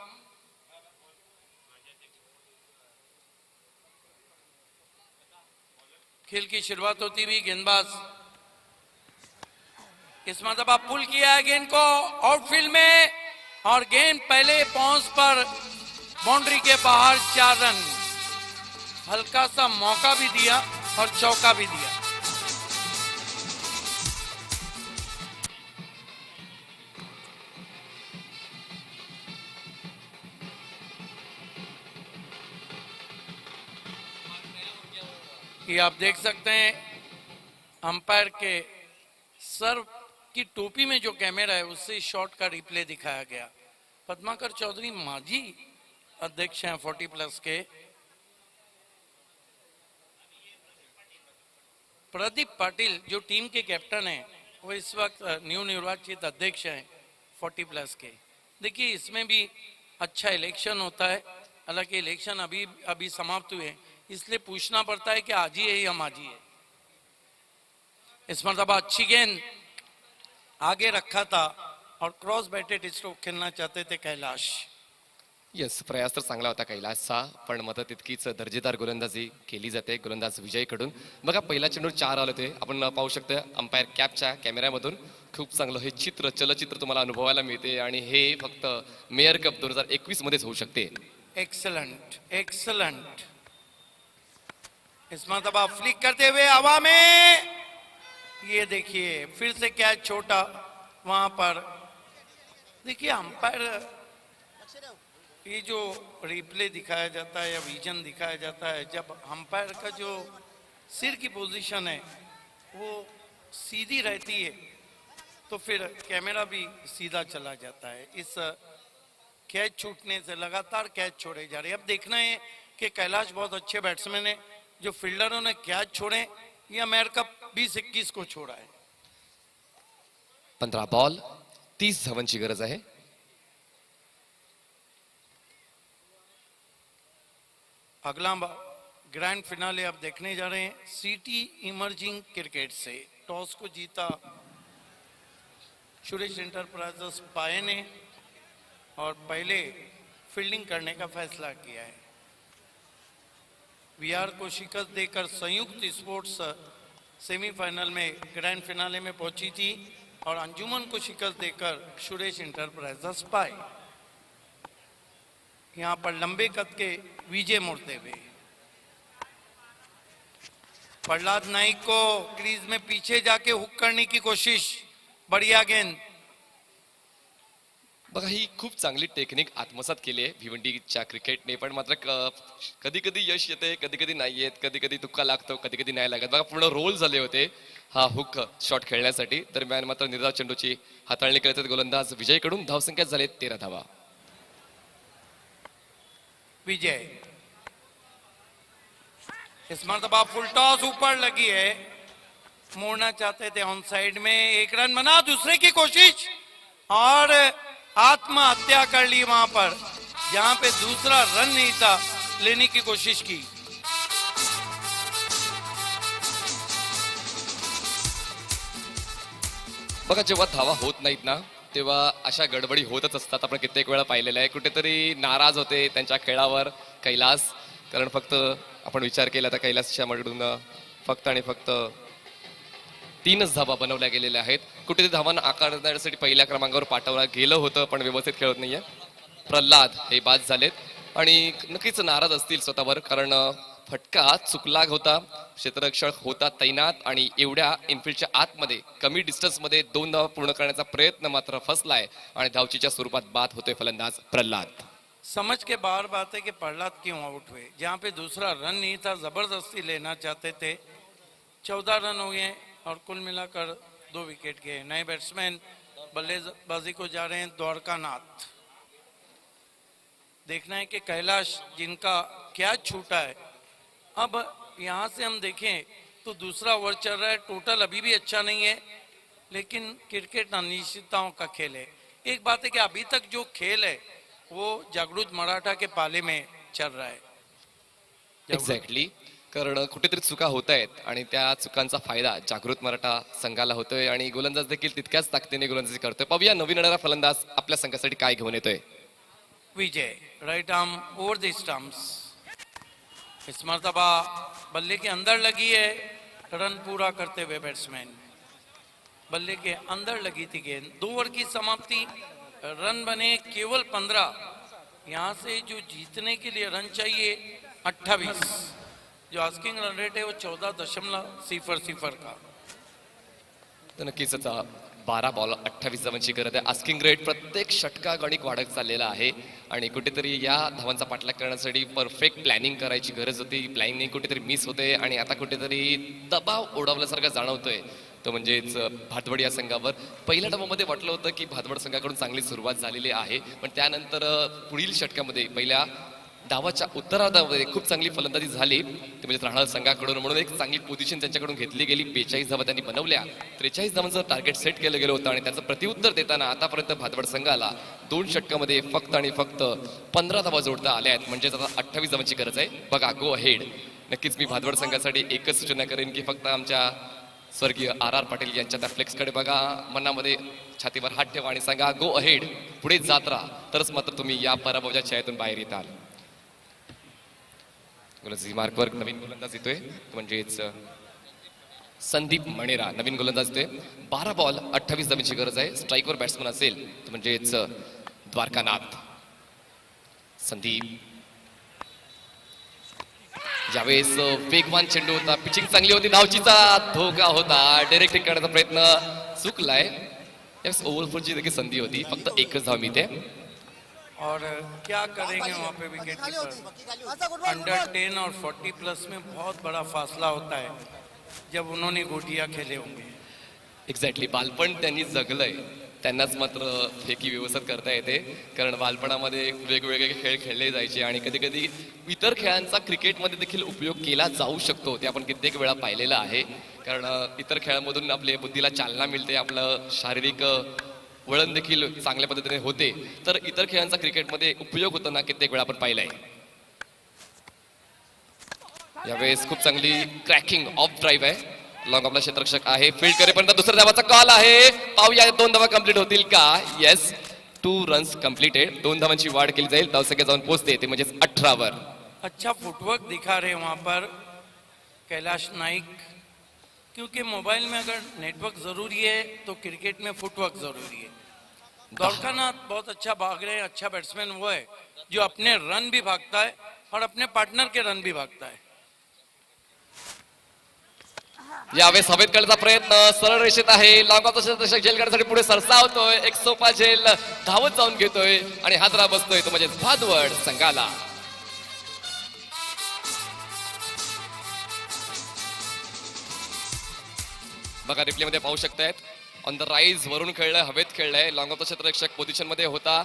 [SPEAKER 8] खेल की शुरुआत होती हुई गेंदबाज इस मरतबा पुल किया है गेंद को आउटफील्ड में, और गेंद पहले पहुंच पर बाउंड्री के बाहर. 4 रन. हल्का सा मौका भी दिया और चौका भी दिया. ये आप देख सकते हैं अंपायर के सर की टोपी में जो कैमरा है उससे शॉट का रिप्ले दिखाया गया. पद्माकर चौधरी माजी अध्यक्ष हैं 40+ के. प्रदीप पाटिल जो टीम के कैप्टन हैं, वो इस वक्त न्यू निर्वाचित अध्यक्ष हैं 40+ के. देखिए इसमें भी अच्छा इलेक्शन होता है. हालांकि इलेक्शन अभी समाप्त हुए, इसलिए पूछना पड़ता है कि आज ही है या माजी है. इस मरतबा अच्छी गेंद आगे रखा था और क्रॉस बैटेड स्ट्रोक खेलना चाहते थे कैलाश.
[SPEAKER 9] येस, प्रयास तर चांगला होता कैलासचा, पण मतं तितकीच दर्जेदार गोलंदाजी केली जाते गोलंदाज विजयकडून. बघा, पहिल्या चेंडूवर 4 आले होते, आपण पाहू शकतो अंपायर कॅपच्या कॅमेऱ्यामधून. खूप चांगलं हे चलचित्र तुम्हाला अनुभवायला मिळते, आणि हे फक्त मेयर कप 2021 मध्येच होऊ शकते.
[SPEAKER 8] Excellent, excellent. इस मरतबा फ्लिक करते हुए हवा में, ये देखिए फिर से कैच छोटा. वहां पर देखिए अंपायर, ये जो रिप्ले दिखाया जाता है या विजन दिखाया जाता है, जब अंपायर का जो सिर की पोजीशन है वो सीधी रहती है तो फिर कैमरा भी सीधा चला जाता है। इस कैच छूटने से लगातार कैच छोड़े जा रहे हैं। अब देखना है कि कैलाश बहुत अच्छे बैट्समैन है, जो फील्डरों ने कैच छोड़े या अमेरिका 20-21 को छोड़ा है।
[SPEAKER 9] 15 बॉल 30 धावांची गरज आहे.
[SPEAKER 8] अगला ग्रैंड फिनाले अब देखने जा रहे हैं सिटी इमर्जिंग क्रिकेट से। टॉस को जीता सुरेश एंटरप्राइजेस पाए ने और पहले फील्डिंग करने का फैसला किया है। वीआर को शिकस्त देकर संयुक्त स्पोर्ट्स सेमीफाइनल में ग्रैंड फिनाले में पहुंची थी और अंजुमन को शिकस्त देकर सुरेश एंटरप्राइजेस पाए। यहाँ पर लंबे कद के विजय मुड़ते हुए प्रहलाद नाईक को क्रीज में पीछे जाके हुक करने की कोशिश, बढ़िया गेंद।
[SPEAKER 9] बघा ही खूप चांगली टेक्निक आत्मसात केली आहे भिवंडीच्या क्रिकेटने, पण मात्र कधी कधी यश येते, कधी कधी नाही येत, कधी कधी तुक्का लागतो, कधी कधी नाही लागत. बघा पूर्ण रोल झाले होते हा हुक शॉट खेळण्यासाठी. दरम्यान मात्र निर्धाव चेंडूची हाताळणी करतात गोलंदाज विजयकडून. धावसंख्या झाले 13 धावा.
[SPEAKER 8] विजय इस मरतबा फुल टॉस ऊपर लगी है, मोड़ना चाहते थे ऑन साइड में, एक रन बना, दूसरे की कोशिश और आत्महत्या कर ली वहां पर जहां पे दूसरा रन नहीं था, लेने की कोशिश की।
[SPEAKER 9] बघा जेव्हा धावा होत नाहीत ना तेव्हा अशा गडबडी होतच असतात. आपण कित्येक वेळा पाहिलेलं आहे. कुठेतरी नाराज होते त्यांच्या खेळावर कैलास, कारण फक्त आपण विचार केला तर कैलासच्या मधून फक्त आणि फक्त 3च धावा बनवल्या गेलेल्या आहेत. कुठेतरी धावांना आकार देण्यासाठी पहिल्या क्रमांकावर पाठवलं गेलं होतं, पण व्यवस्थित खेळत नाहीये. प्रल्हाद हे बाद झालेत आणि नक्कीच नाराज असतील स्वतःवर, कारण फटका चुकला होता. क्षेत्ररक्षक होता तैनात आणि एवढ्या इनफिल्डच्या आतमध्ये कमी डिस्टन्स मध्ये 2 धावा पूर्ण करण्याचा प्रयत्न मात्र फसलाय आणि धावचीच्या स्वरूपात बाद होतोय फलंदाज प्रल्हाद.
[SPEAKER 8] समझ के बाहर बात है कि प्रहलाद क्यों आउट हुए, जहां पे दूसरा रन नहीं था, जबरदस्ती लेना चाहते थे। 14 रन हुए और कुल मिलाकर 2 विकेट गए। नए बैट्समैन बल्लेबाजी को जा रहे हैं द्वारकानाथ। देखना है कि कैलाश जिनका क्या छूटा है। अब यहां से हम देखें तो दूसरा ओवर चल रहा है, टोटल अभी भी अच्छा नहीं है, लेकिन क्रिकेट अनिश्चितताओं का खेल है। एक बात है कि अभी तक जो खेल है वो जागृत मराठा के पाले में चल रहा है।
[SPEAKER 9] एक्झॅक्टली, कारण कुठेतरी चुका होत आहेत आणि त्या चुकांचा फायदा जागृत मराठा संघाला होतोय आणि गोलंदाज देखील तितक्याच ताकदीने गोलंदाजी करतोय. पाहूया नवीन येणारा फलंदाज आपल्या संघासाठी काय घेऊन येतोय.
[SPEAKER 8] Vijay right arm over the stumps. इस मर्तबा बल्ले के अंदर लगी है, रन पूरा करते हुए बैट्समैन। बल्ले के अंदर लगी थी गेंद। 2 ओवर की समाप्ति, रन बने केवल 15। यहाँ से जो जीतने के लिए रन चाहिए 28, जो आस्किंग रन रेट है वो 14.00 का।
[SPEAKER 9] तर नक्कीच 12 बॉल 28 धावांची गरज आहे. आस्किंग रेट प्रत्येक षटका गणिक वाढत चाललेला आहे आणि कुठेतरी या धावांचा पाठलाग करण्यासाठी परफेक्ट प्लॅनिंग करायची गरज होती. प्लॅनिंग कुठेतरी मिस होते आणि आता कुठेतरी दबाव ओढवल्यासारखं जाणवतोय. तो म्हणजेच भातवड या संघावर. पहिल्या डावामध्ये वाटलं होतं की भातवड संघाकडून चांगली सुरुवात झालेली आहे, पण त्यानंतर पुढील षटकामध्ये पहिल्या डावाच्या उत्तरार्धामध्ये खूप चांगली फलंदाजी झाली, ते म्हणजे राहणार संघाकडून. म्हणून एक चांगली पोझिशन त्यांच्याकडून घेतली गेली. 42 धावा त्यांनी बनवल्या. 43 धावांचं टार्गेट सेट केलं गेलं होतं आणि त्याचं प्रत्युत्तर देताना आतापर्यंत भातवड संघाला 2 षटकामध्ये फक्त आणि फक्त 15 धावा जोडता आल्या आहेत. म्हणजेच आता 28 धावांची गरज आहे. बघा गो अहेड. नक्कीच मी भातवड संघासाठी एकच सूचना करेन की फक्त आमच्या स्वर्गीय RR पाटील यांच्या त्या फ्लेक्सकडे बघा, मनामध्ये छातीवर हात ठेवा आणि सांगा गो अहेड, पुढे जात राहा, तरच मात्र तुम्ही या पराभवाच्या छायेतून बाहेर येताल. गोलंदाजी मार्कवर नवीन गोलंदाज येतोय, म्हणजेच संदीप मणेरा नवीन गोलंदाज येतोय. 12 बॉल 28 धावांची गरज आहे. स्ट्राईकवर बॅट्समन असेल म्हणजेच द्वारकानाथ. संदीप ज्यावेळेस वेगवान चेंडू होता, पिचिंग चांगली होती, धावचीचा धोका होता, डायरेक्ट हिट करण्याचा प्रयत्न चुकलाय. यावेळेस ओव्हरफुलची देखील संधी होती, फक्त एकच धाव मिळते.
[SPEAKER 8] और क्या करेंगे वहाँ पे विकेट कीपर। अंडर 10 और 40+ में बहुत बड़ा फासला होता है जब उन्होंने गोटियां खेले होंगे।
[SPEAKER 9] एक्झॅक्टली बालपण त्यांनी जगलंय त्यांनाच मात्र फेकी व्यवस्थित करता येते कारण बालपणामध्ये वेगवेगळे खेळ खेळले जायचे आणि कधी कधी इतर खेळांचा क्रिकेटमध्ये देखील उपयोग केला जाऊ शकतो ते आपण कित्येक वेळा पाहिलेलं आहे कारण इतर खेळांमधून आपल्या बुद्धीला चालना मिळते आपलं शारीरिक वळण देखील चांगल्या पद्धतीने होते तर इतर खेळांचा क्रिकेटमध्ये उपयोग होताना कित्येक वेळा आपण पाहिलाय यावेळेस खूप चांगली क्रॅकिंग ऑफ ड्राईव्ह आहे लॉंग आपला क्षेत्ररक्षक आहे फील्ड करेपर्यंत दुसऱ्या धावाचा कॉल आहे पाहूया 2 धावा कंप्लीट होतील का येस 2 रन्स कंप्लीटेड 2 धावांची वाढ केली जाईल धावसंख्या जाऊन पोहोचते ते म्हणजे 18 वर
[SPEAKER 8] अच्छा फुटवर्क दिखा रहे हैं वहाँ पर कैलाश नाइक क्योंकि मोबाइल में अगर नेटवर्क जरूरी है तो क्रिकेट में फुटवर्क जरूरी है द्वारकानाथ बहुत अच्छा भाग रहे हैं अच्छा बैट्समैन वो है जो अपने रन भी भागता है और अपने पार्टनर के रन भी भागता है
[SPEAKER 9] यावेळेस हवेत करण्याचा प्रयत्न सरळ रेषेत आहे लॉंगॉफचा क्षेत्ररक्षक झेल काढण्यासाठी पुढे सरसावतोय एक सोपा झेल धावत जाऊन घेतोय आणि हादरा बसतोय तो म्हणजे भादवड संघाला बघा रिप्ले मध्ये पाहू शकतायत ऑन द राईज वरून खेळलंय हवेत खेळलंय लॉंगॉफचा क्षेत्ररक्षक पोझिशन मध्ये होता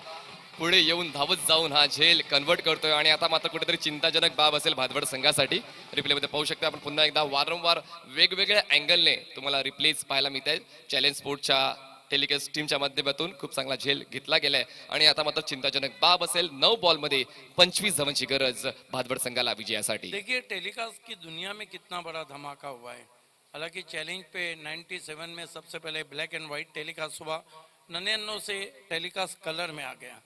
[SPEAKER 9] पुढे येऊन धावत जाऊन हा झेल कन्वर्ट करतोय आणि आता मात्र कुठेतरी चिंताजनक बाब असेल भादवड संघासाठी रिप्लेमध्ये पाहू शकता आपण पुन्हा एकदा वारंवार वेगवेगळ्या अँगलने तुम्हाला रिप्लेस पाहायला मिळत आहेत चॅलेंज स्पोर्टच्या टेलिकास्ट टीमच्या माध्यमातून खूप चांगला झेल घेतला गेलाय आणि आता मात्र चिंताजनक बाब असेल 9 बॉलमध्ये 25 धावांची गरज भादवड संघाला विजयासाठी
[SPEAKER 8] देखिए टेलीकास्ट की दुनिया में कितना बड़ा धमाका हुआ है हालांकि चैलेंज पे 97 में सबसे पहले ब्लैक एंड व्हाइट टेलीकास्ट हुआ 99 से टेलीकास्ट कलर में आ गया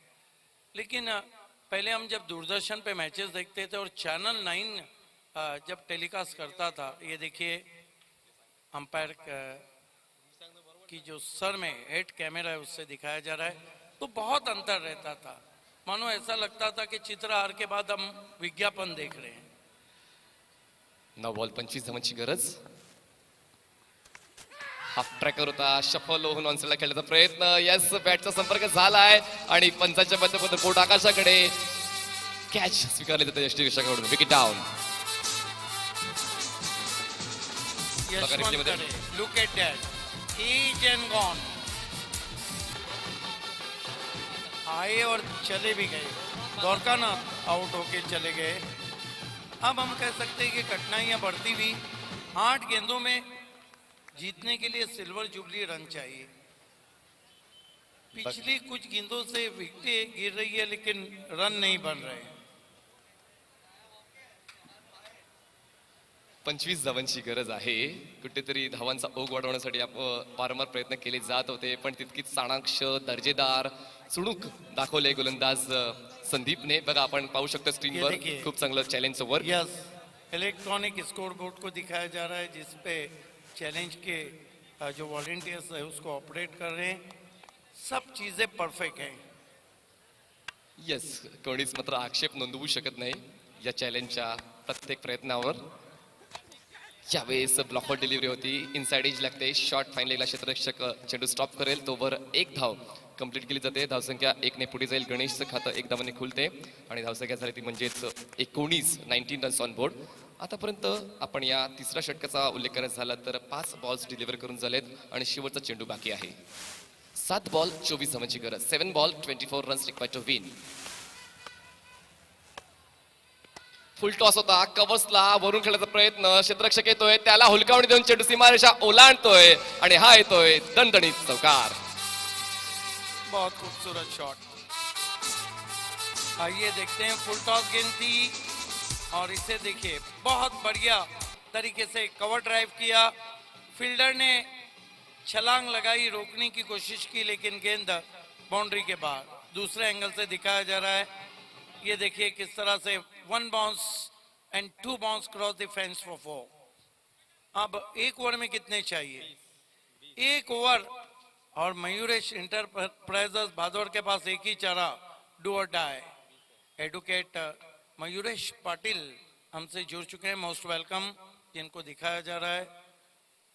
[SPEAKER 8] लेकिन पहले हम जब दूरदर्शन पे मैचेस देखते थे और चैनल 9 जब टेलीकास्ट करता था ये देखिए अंपायर की जो सर में हेड कैमरा है उससे दिखाया जा रहा है तो बहुत अंतर रहता था मानो ऐसा लगता था कि चित्रहार के बाद हम विज्ञापन देख रहे हैं
[SPEAKER 9] 9 बॉल 25 धावांची गरज हाफ ट्रॅकर होता शफल होऊन ऑनसेलला खेळण्याचा प्रयत्न यस बॅटचा संपर्क झालाय आणि पंचांच्या मध्यपत्र कोट आकाशाकडे कॅच स्वीकारले जाते यष्टीकडून wicket down
[SPEAKER 8] look at that edge and gone आए और चले भी गए द्वारकानाथ आउट होके चले गए अब हम कह सकते हैं कि कठिनाइयां बढ़ती हुई 8 गेंदों में जीतने के लिए सिल्वर जुबली रन चाहिए पिछली कुछ गेंदों से विकेटें गिर रही है लेकिन रन नहीं बन रहे
[SPEAKER 9] 25 धावांची गरज आहे कुठेतरी धावांचा ओघ वाढवण्यासाठी आपण वारंवार प्रयत्न केले जात होते पण तितकीच चाणाक्ष दर्जेदार चुणूक दाखवले गोलंदाज संदीपने बघा आपण पाहू शकतो स्क्रीनवर खूप चांगलं चॅलेंजचं work
[SPEAKER 8] yes electronic score board को दिखाया जा रहा है जिसपे चैलेंज के जो वॉलंटियर्स है उसको ऑपरेट कर रहे हैं सब चीजें परफेक्ट हैं
[SPEAKER 9] येस कोणीच मात्र आक्षेप नोंदवू शकत नाही या चॅलेंजच्या प्रत्येक प्रयत्नावर यावेळेस ब्लॉकआउट डिलिव्हरी होती इनसाइड एज लागते शॉर्ट फाईनल क्षेत्ररक्षक चेंडू स्टॉप करेल तोवर 1 धाव कंप्लीट केली जाते धावसंख्या 1 ने पुढे जाईल गणेशचं खातं 1 धावाने खुलते आणि धावसंख्या झाली ती म्हणजेच 19 रन्स ऑन बोर्ड आतापर्यंत आपण या तिसऱ्या षटकाचा उल्लेख करायचा झाला तर 5 बॉल्स डिलिव्हर करून झालेत आणि शेवटचा चेंडू बाकी आहे 7 बॉल 24 धावांची गरज 7 ball 24 runs required to win full toss होता कव्हर्सला वरून खेळण्याचा प्रयत्न क्षेत्ररक्षक येतोय त्याला हुलकावणी देऊन चेंडू सीमारेषा ओलांडतोय आणि हा येतोय दणदणीत चौकार
[SPEAKER 8] बहुत खूबसूरत शॉट आइए देखते हैं फुल टॉस गेंद थी और इसे देखिए बहुत बढ़िया तरीके से कवर ड्राइव किया फील्डर ने छलांग लगाई रोकने की कोशिश की लेकिन गेंद बाउंड्री के बाहर दूसरे एंगल से दिखाया जा रहा है ये देखिए किस तरह से 1 bounce end 2 bounce cross the fence for 4 अब 1 ओवर में कितने चाहिए 1 ओवर और मयूरेश इंटरप्राइजेस भादौड़ के पास एक ही चारा डू और डाई एडवोकेट मयूरेश पाटिल हमसे जुड़ चुके हैं मोस्ट वेलकम जिनको दिखाया जा रहा है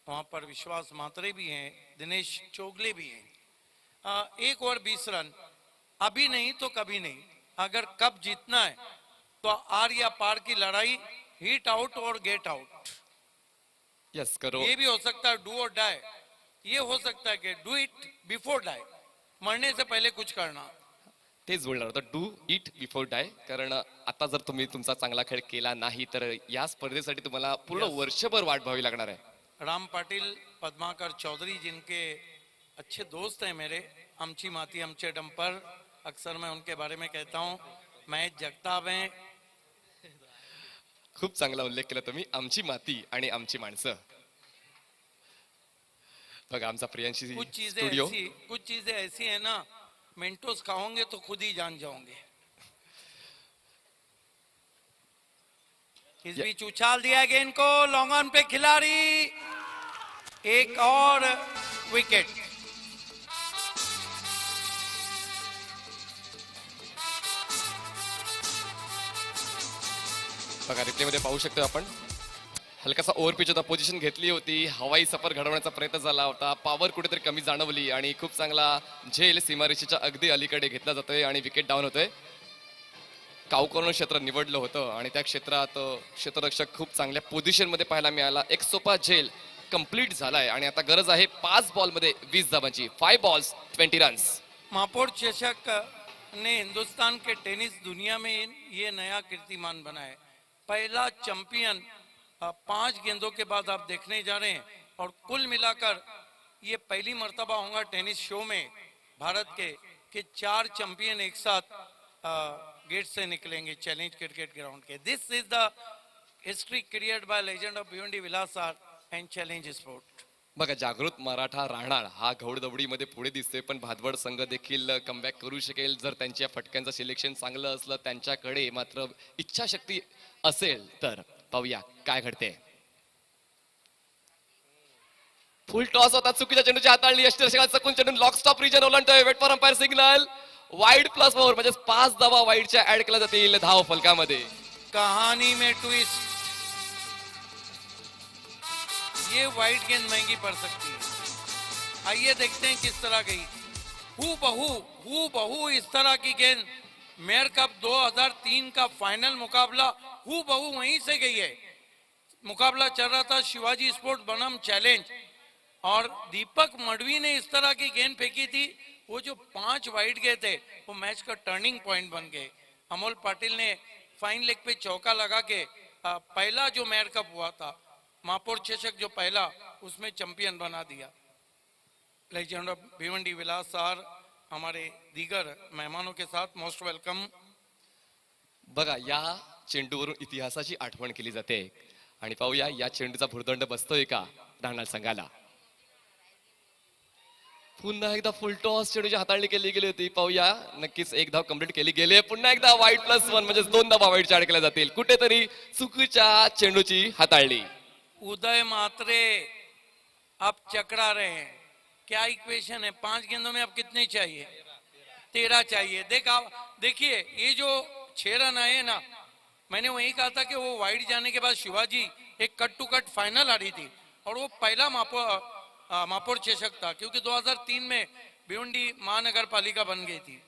[SPEAKER 8] वहां पर विश्वास मात्रे भी हैं दिनेश चोगले भी हैं 1 ओवर 20 रन अभी नहीं तो कभी नहीं अगर कब जीतना है तो आर या पार की लड़ाई हिट आउट और गेट आउट
[SPEAKER 9] यस करो
[SPEAKER 8] ये भी हो सकता है डू और डाई ये हो सकता है कि डू इट बिफोर डाई, मरने से पहले कुछ करना.
[SPEAKER 9] तेच बोलणार होतं, डू इट बिफोर डाय. कारण आता जर तुम्ही तुमचा चांगला खेळ केला नाही तर या स्पर्धेसाठी तुम्हाला पूर्ण वर्षभर वाट पाहावी लागणार आहे.
[SPEAKER 8] राम पाटिल पद्माकर चौधरी जिनके अच्छे दोस्त हैं मेरे, आमची माती आमचे डंपर, अक्सर मैं उनके बारे में कहता हूँ. महेश जगताप हैं,
[SPEAKER 9] खूप चांगला उल्लेख केला तुम्ही, आमची माती आणि आमची माणसं. बघा आमचा प्रियांशी स्टुडिओ.
[SPEAKER 8] कुछ चीजें ऐसी है ना, मेंटोस खाओगे तो खुद ही जान जाओगे. इस बीच उछाल दिया गेंद को, लॉन्ग ऑन पे खिलाड़ी, एक और विकेट.
[SPEAKER 9] बघा रिप्लेमध्ये पाहू शकतो आपण, हलकासा ओव्हर पिच होता, पोझिशन घेतली होती, हवाई सफर घडवण्याचा प्रयत्न झाला होता, पॉवर कुठेतरी कमी जाणवली आणि खूप चांगला झेल सीमारेषेच्या अगदी अलीकडे घेतला जातोय आणि विकेट डाऊन होतोय. कावकॉर्नर क्षेत्र निवडलं होतं आणि त्या क्षेत्रात क्षेत्ररक्षक खूप चांगल्या पोझिशन मध्ये पाहायला मिळाला. एक सोपा झेल कंप्लीट झालाय आणि आता गरज आहे 5 बॉलमध्ये 20 धावांची. 5 balls 20 रन्स.
[SPEAKER 8] महापौर चषक ने हिंदुस्तान के टेनिस दुनिया में ये नया कीर्तिमान बनाया. पहला चैंपियन 5 गेंदों के बाद आप देखने जा रहे हैं, और कुल मिलाकर ये पहली मर्तबा होगा टेनिस शो में भारत के कि 4 चैंपियन एक साथ गेट से निकलेंगे challenge cricket ground K. This is the history created by legend of Bhiwandi Vilas sir and challenge sport.
[SPEAKER 9] बघा जागृत मराठा राहणार हा घौडदौडीमध्ये पुढे दिसतोय, पण भादवड संघ देखील कमबॅक करू शकेल जर त्यांच्या फटक्यांचं सिलेक्शन चांगलं असलं त्यांच्याकडे, मात्र इच्छाशक्ती असेल तर. पाहूया काय घडते. फुल टॉस होता, चुकीच्या चेंडूची हाताळली, यष्टीरक्षकाचा चकून चेंडू लॉक स्टॉप रिजन ओलांडतोय. Wait for umpire signal. Wide +4 म्हणजे 5 धावा वाईडच्या ऍड केल्या जातील धाव फलकामध्ये.
[SPEAKER 8] कहानी में ट्विस्ट, ये वाइड गेंद महंगी पड़ सकती है. आइए देखते हैं किस तरह गई. हू बहू इस तरह की गेंद मेयर कप 2003 का फाइनल मुकाबला हू बहू वहीं से गई है. मुकाबला चल रहा था शिवाजी स्पोर्ट बनाम चैलेंज, और दीपक मडवी ने इस तरह की गेंद फेंकी थी. वो जो 5 वाइड गए थे वो मैच का टर्निंग पॉइंट बन गए. अमोल पाटिल ने फाइन लेग पे चौका लगा के पहला जो मेयर कप हुआ था महापौर चषक जो पहला, उसमें चैंपियन बना दिया. Legend of Bhiwandi Vilas sir हमारे दीगर मेहमानों के साथ मोस्ट वेलकम.
[SPEAKER 9] बघा या चेंडूवरून इतिहासाची आठवण केली जाते आणि पाहूया या चेंडूचा भुर्दंड बसतोय का राहणार संघाला. पुन्हा एकदा फुल टॉस चेंडूची हाताळणी केली गेली होती. पाहूया नक्कीच एक धाव कंप्लीट केली गेली. पुन्हा एकदा वाईड +1 म्हणजे 2 धावा वाईडच्या ऍड केल्या जातील. कुठेतरी चुकीच्या चेंडूची हाताळणी.
[SPEAKER 8] उदय मात्रे आप चकरा रहे हैं. क्या इक्वेशन है? 5 गेंदों में अब कितने चाहिए? 13 चाहिए. देखिए ये जो 6 रन आए ना, मैंने वही कहा था कि वो वाइड जाने के बाद शिवाजी एक कट टू कट फाइनल हारी थी, और वो पहला महापौर चषक था क्योंकि 2003 में भिवंडी महानगर पालिका बन गई थी.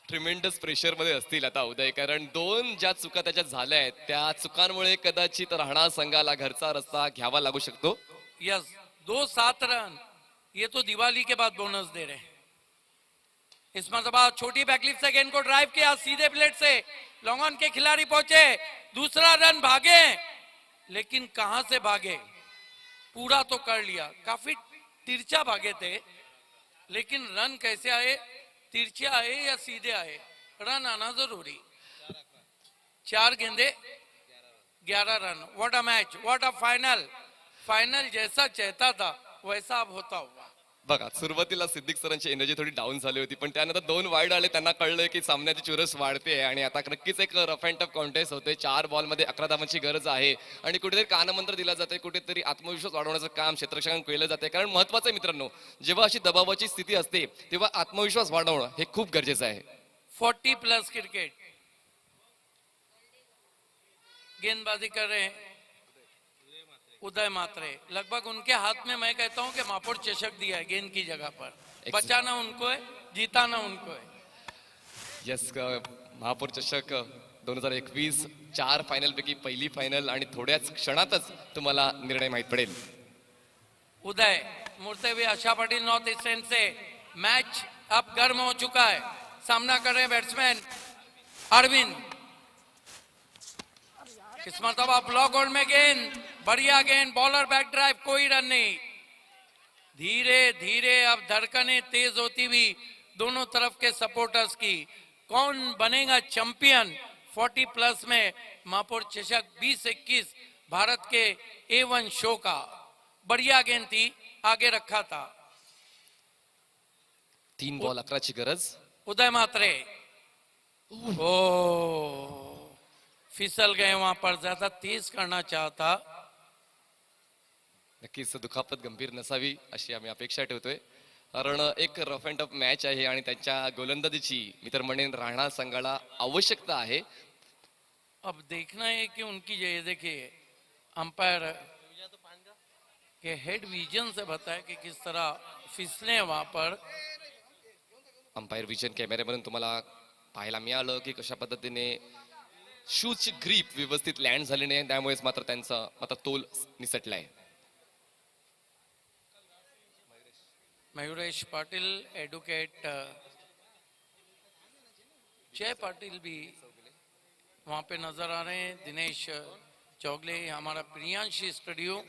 [SPEAKER 9] ट्रिमेंडस प्रेशर मध्ये असतील आता उदय, कारण 2 ज्या चुका त्याच्यात झाल्या आहेत त्या चुकांमुळे कदाचित राहणार संघाला घरचा रस्ता घ्यावा लागू शकतो.
[SPEAKER 8] यस, 2-7 रन ये तो दिवाली के बाद बोनस दे रहे हैं. इस मरतबा छोटी बैकलिफ्ट से गेंद को ड्राइव किया, सीधे प्लेट से लॉन्ग ऑन के खिलाड़ी पहुंचे, दूसरा रन भागे, लेकिन कहां से भागे? पूरा तो कर लिया, काफी तिरछा भागे थे, लेकिन रन कैसे आए? तिरछे आए या सीधे आए? रन आना जरूरी. 4 गेंदे 11 run. What a match, what a final. Final जैसा चाहता था वैसा अब होता हुआ.
[SPEAKER 9] बघा सुरुवातीला सिद्दीक सरांची एनर्जी थोडी डाऊन झाली होती, पण त्यानंतर 2 वाईड आले, त्यांना कळलं की सामन्याची चुरस वाढते आणि आता नक्कीच एक रफ अँड टफ कॉन्टेस्ट होते. 4 बॉलमध्ये 11 धावांची गरज आहे आणि कुठेतरी कानमंत्र दिला जाते, कुठेतरी आत्मविश्वास वाढवण्याचं काम क्षेत्ररक्षकांकडून केलं जाते. कारण महत्वाचं आहे मित्रांनो, जेव्हा अशी दबावाची स्थिती असते तेव्हा आत्मविश्वास वाढवणं हे खूप गरजेचं आहे.
[SPEAKER 8] 40+ क्रिकेट. गेंदबाजी कर रहे हैं उदय मात्रे. लगभग उनके हाथ में मैं कहता हूं कि महापौर चषक दिया है गेंद की जगह पर. बचाना उनको है, जीताना उनको है.
[SPEAKER 9] यस, महापौर चषक 2021 4 फायनल पैकी पहिली फायनल आणि थोड्याच क्षणातच तुम्हाला निर्णय माहित पडेल.
[SPEAKER 8] उदय मुड़ते हुए आशा पाटिल नॉर्थ ईस्ट एंड से। मैच अब गर्म हो चुका है, सामना कर रहे हैं बैट्समैन अरविंद। इस मरतबा ब्लॉक आउट में गेंद, बढ़िया गेंद, बॉलर बैक ड्राइव, कोई रन नहीं। धीरे धीरे अब धड़कनें तेज होती हुई दोनों तरफ के सपोर्टर्स की। कौन बनेगा चैंपियन 40 प्लस में महापौर चषक 2021 भारत के A1 शो का। बढ़िया गेंद थी, आगे रखा था।
[SPEAKER 9] 3 बॉल 11ची गरज।
[SPEAKER 8] उदय मात्रे, ओ फिसल गए वहां पर, ज्यादा तेज करना चाहता।
[SPEAKER 9] नक्कीच दुखापत गंभीर नसावी अशी आम्ही अपेक्षा ठेवतोय, कारण एक रफ अँड टफ मॅच आहे आणि त्यांच्या गोलंदाजीची मी तर म्हणेन राणा संघाला आवश्यकता आहे.
[SPEAKER 8] अब देखना है कि उनकी ये देखिए अंपायर के हेड विजन से बताए कि किस तरह फिसले वहां पर।
[SPEAKER 9] अंपायर विजन कॅमेऱ्यामधून तुम्हाला पाहायला मिळालं की कशा पद्धतीने शूजची ग्रीप व्यवस्थित लँड झाली नाही, त्यामुळेच मात्र त्यांचा मात्र तोल निसटलाय.
[SPEAKER 8] मयूरेश पाटिल, एडवोकेट जय पाटिल भी वहां पे नजर आ रहे हैं। दिनेश चौगले, हमारा प्रियांशी स्टुडिओ।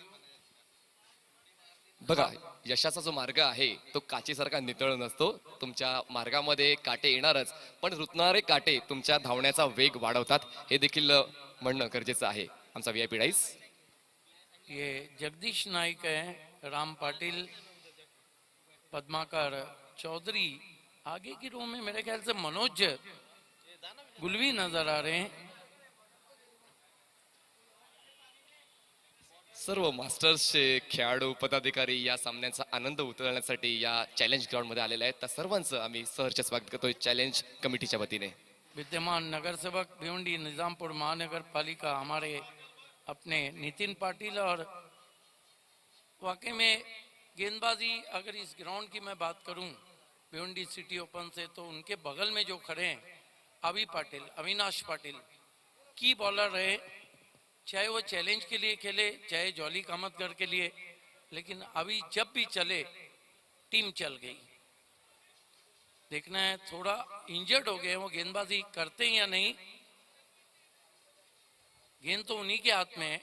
[SPEAKER 9] बघा, यशाचा जो मार्ग आहे तो काचेसारखा नितळ नसतो. तुमच्या मार्गामध्ये काटे येणारच, पण रुतणारे काटे तुमच्या धावण्याचा वेग वाढवतात, हे देखील म्हणणं गरजेचं आहे. आमचा VIP डाईस
[SPEAKER 8] ये जगदीश नाइक है, राम पाटिल, पद्माकर चौधरी। आगे की रो में मेरे ख्याल से मनोज गुलवी नजर आ रहे हैं।
[SPEAKER 9] सर्व मास्टर्सचे खेळाडू पदाधिकारी या सामन्याचा आनंद उतरवण्यासाठी या चॅलेंज ग्राउंड मध्ये आलेले आहेत. त्या सर्वांचं आम्ही सहर्ष स्वागत करतोय चॅलेंज कमिटीच्या वतीने.
[SPEAKER 8] विद्यमान नगर सेवक भिवंडी निजामपुर महानगर पालिका हमारे अपने नितिन पाटिल। और वाकई में गेंदबाजी अगर इस ग्राउंड की मैं बात करूं भिवंडी सिटी ओपन से, तो उनके बगल में जो खड़े हैं अविनाश पाटिल की बॉलर रहे, चाहे वो चैलेंज के लिए खेले चाहे जॉली कामतगढ़ के लिए, लेकिन अभी जब भी चले टीम चल गई। देखना है, थोड़ा इंजर्ड हो गए, वो गेंदबाजी करते हैं या नहीं। गेंद तो उन्हीं के हाथ में है।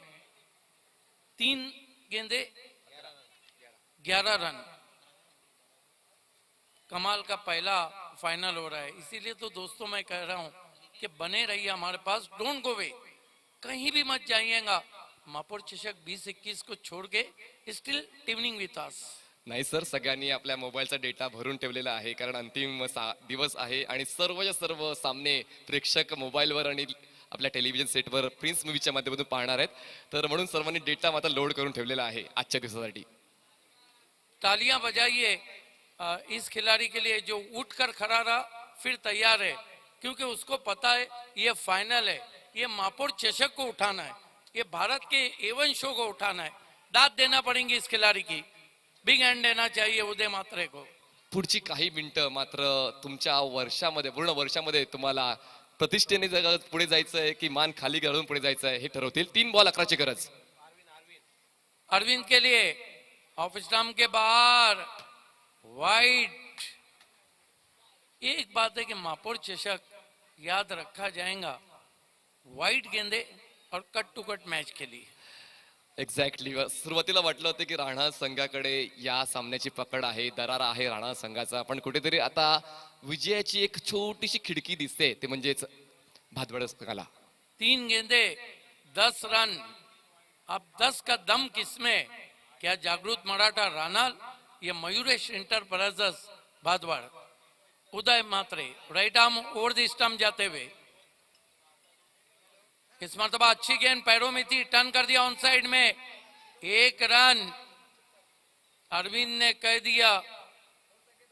[SPEAKER 8] 3 गेंदे 11 रन, कमाल का पहला फाइनल हो रहा है। इसीलिए तो दोस्तों मैं कह रहा हूं कि बने रहिए हमारे पास, डोंट गो वे, कहीं भी मत जाइएगा। महापौर चषक 2021 को छोड़ के स्टिल ट्यूनिंग विथ अस।
[SPEAKER 9] नाही सर, सगळ्यांनी आपल्या मोबाईलचा डेटा भरून ठेवलेला आहे, कारण अंतिम दिवस आहे आणि सर्वच्या सर्व सामने प्रेक्षक मोबाईलवर आणि आपल्या टेलिव्हिजन सेटवर प्रिन्स मूवीच्या माध्यमातून पाहणार आहेत. तर म्हणून सर्वांनी डेटा मात्र लोड करून ठेवलेला आहे आजच्या दिवसासाठी.
[SPEAKER 8] तालियां बजाइए इस खिलाड़ी के लिए जो उठकर खड़ा रहा, फिर तैयार है, क्योंकि उसको पता है ये फाइनल है, ये महापौर चषक को उठाना है, ये भारत के A1 शो को उठाना है। दाद देना पड़ेंगी इस खिलाड़ी की, बिग हैंड देना चाहिए उदय मात्रे को।
[SPEAKER 9] पुढची काही मिनिटं मात्र तुमच्या वर्षामध्ये, पूर्ण वर्षामध्ये तुम्हाला प्रतिष्ठेने पुढे जायचं आहे की मान खाली घालून पुढे जायचं आहे हे ठरवतील. 3 बॉल 11ची गरज.
[SPEAKER 8] अरविंद के लिए ऑफ स्टंप के बाहर वाइट। एक बात है कि महापौर चषक याद रखा जाएगा वाइट गेंदे और कट टू कट मैच के लिए.
[SPEAKER 9] एक्झॅक्टली. सुरुवातीला वाटलं होतं की राणा संघाकडे या सामन्याची पकड आहे, दरारा आहे राणा संघाचा, पण कुठेतरी आता विजयाची एक छोटीशी खिडकी दिसते, ते म्हणजेच भादवड संघाला.
[SPEAKER 8] 3 गेंदे 10 रन. अब 10 का दम किसमें? क्या जागृत मराठा रानाल या Mayuresh enterprises Bhadwad? Uday Mhatre right arm over the stump जाते हुए, इस मरतबा अच्छी गेंद पैरों में थी, टर्न कर दिया ऑन साइड में, 1 रन. अरविंद ने कह दिया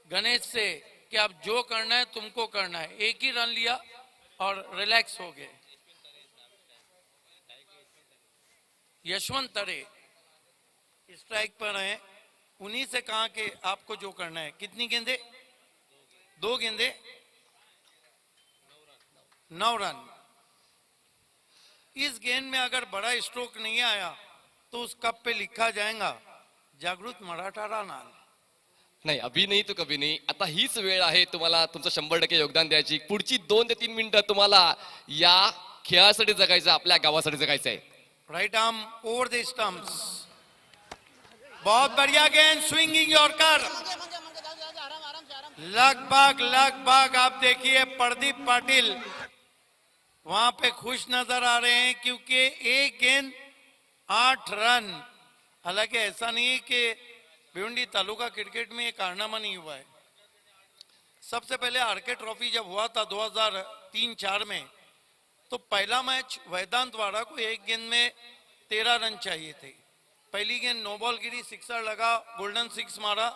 [SPEAKER 8] गणेश से कि अब जो करना है तुमको करना है. 1 ही रन लिया और रिलैक्स हो गए. यशवंत तरे स्ट्राइक पर है, उन्हीं से कहा कि आपको जो करना है. कितनी गेंदे? 2 गेंदे 9 रन. इस गेंद में अगर बड़ा स्ट्रोक नहीं आया तो उस कप पे लिखा जाएगा जागृत मराठा राहणार.
[SPEAKER 9] नाही अभि नाही तो कभी नाही. आता हीच वेळ आहे तुम्हाला तुमचं 100% योगदान द्यायची. पुढची 2 ते 3 मिनिटं तुम्हाला या खेळासाठी जगायचं, आपल्या गावासाठी जगायचं आहे.
[SPEAKER 8] Right arm over the stumps. बहुत बढ़िया गेंद, स्विंगिंग यॉर्कर. लगभग आप देखिए प्रदीप पाटिल वहां पे खुश नजर आ रहे हैं क्योंकि एक गेंद 8 रन. हालांकि ऐसा नहीं है कि भिवंडी तालुका क्रिकेट में ये कारनामा नहीं हुआ है. सबसे पहले आरके ट्रॉफी जब हुआ था 2003-4 में, तो पहला मैच वेदांत वाड़ा को एक गेंद में 13 रन चाहिए थे. पहली गेंद नो बॉल गिरी, सिक्सर लगा, गोल्डन सिक्स मारा.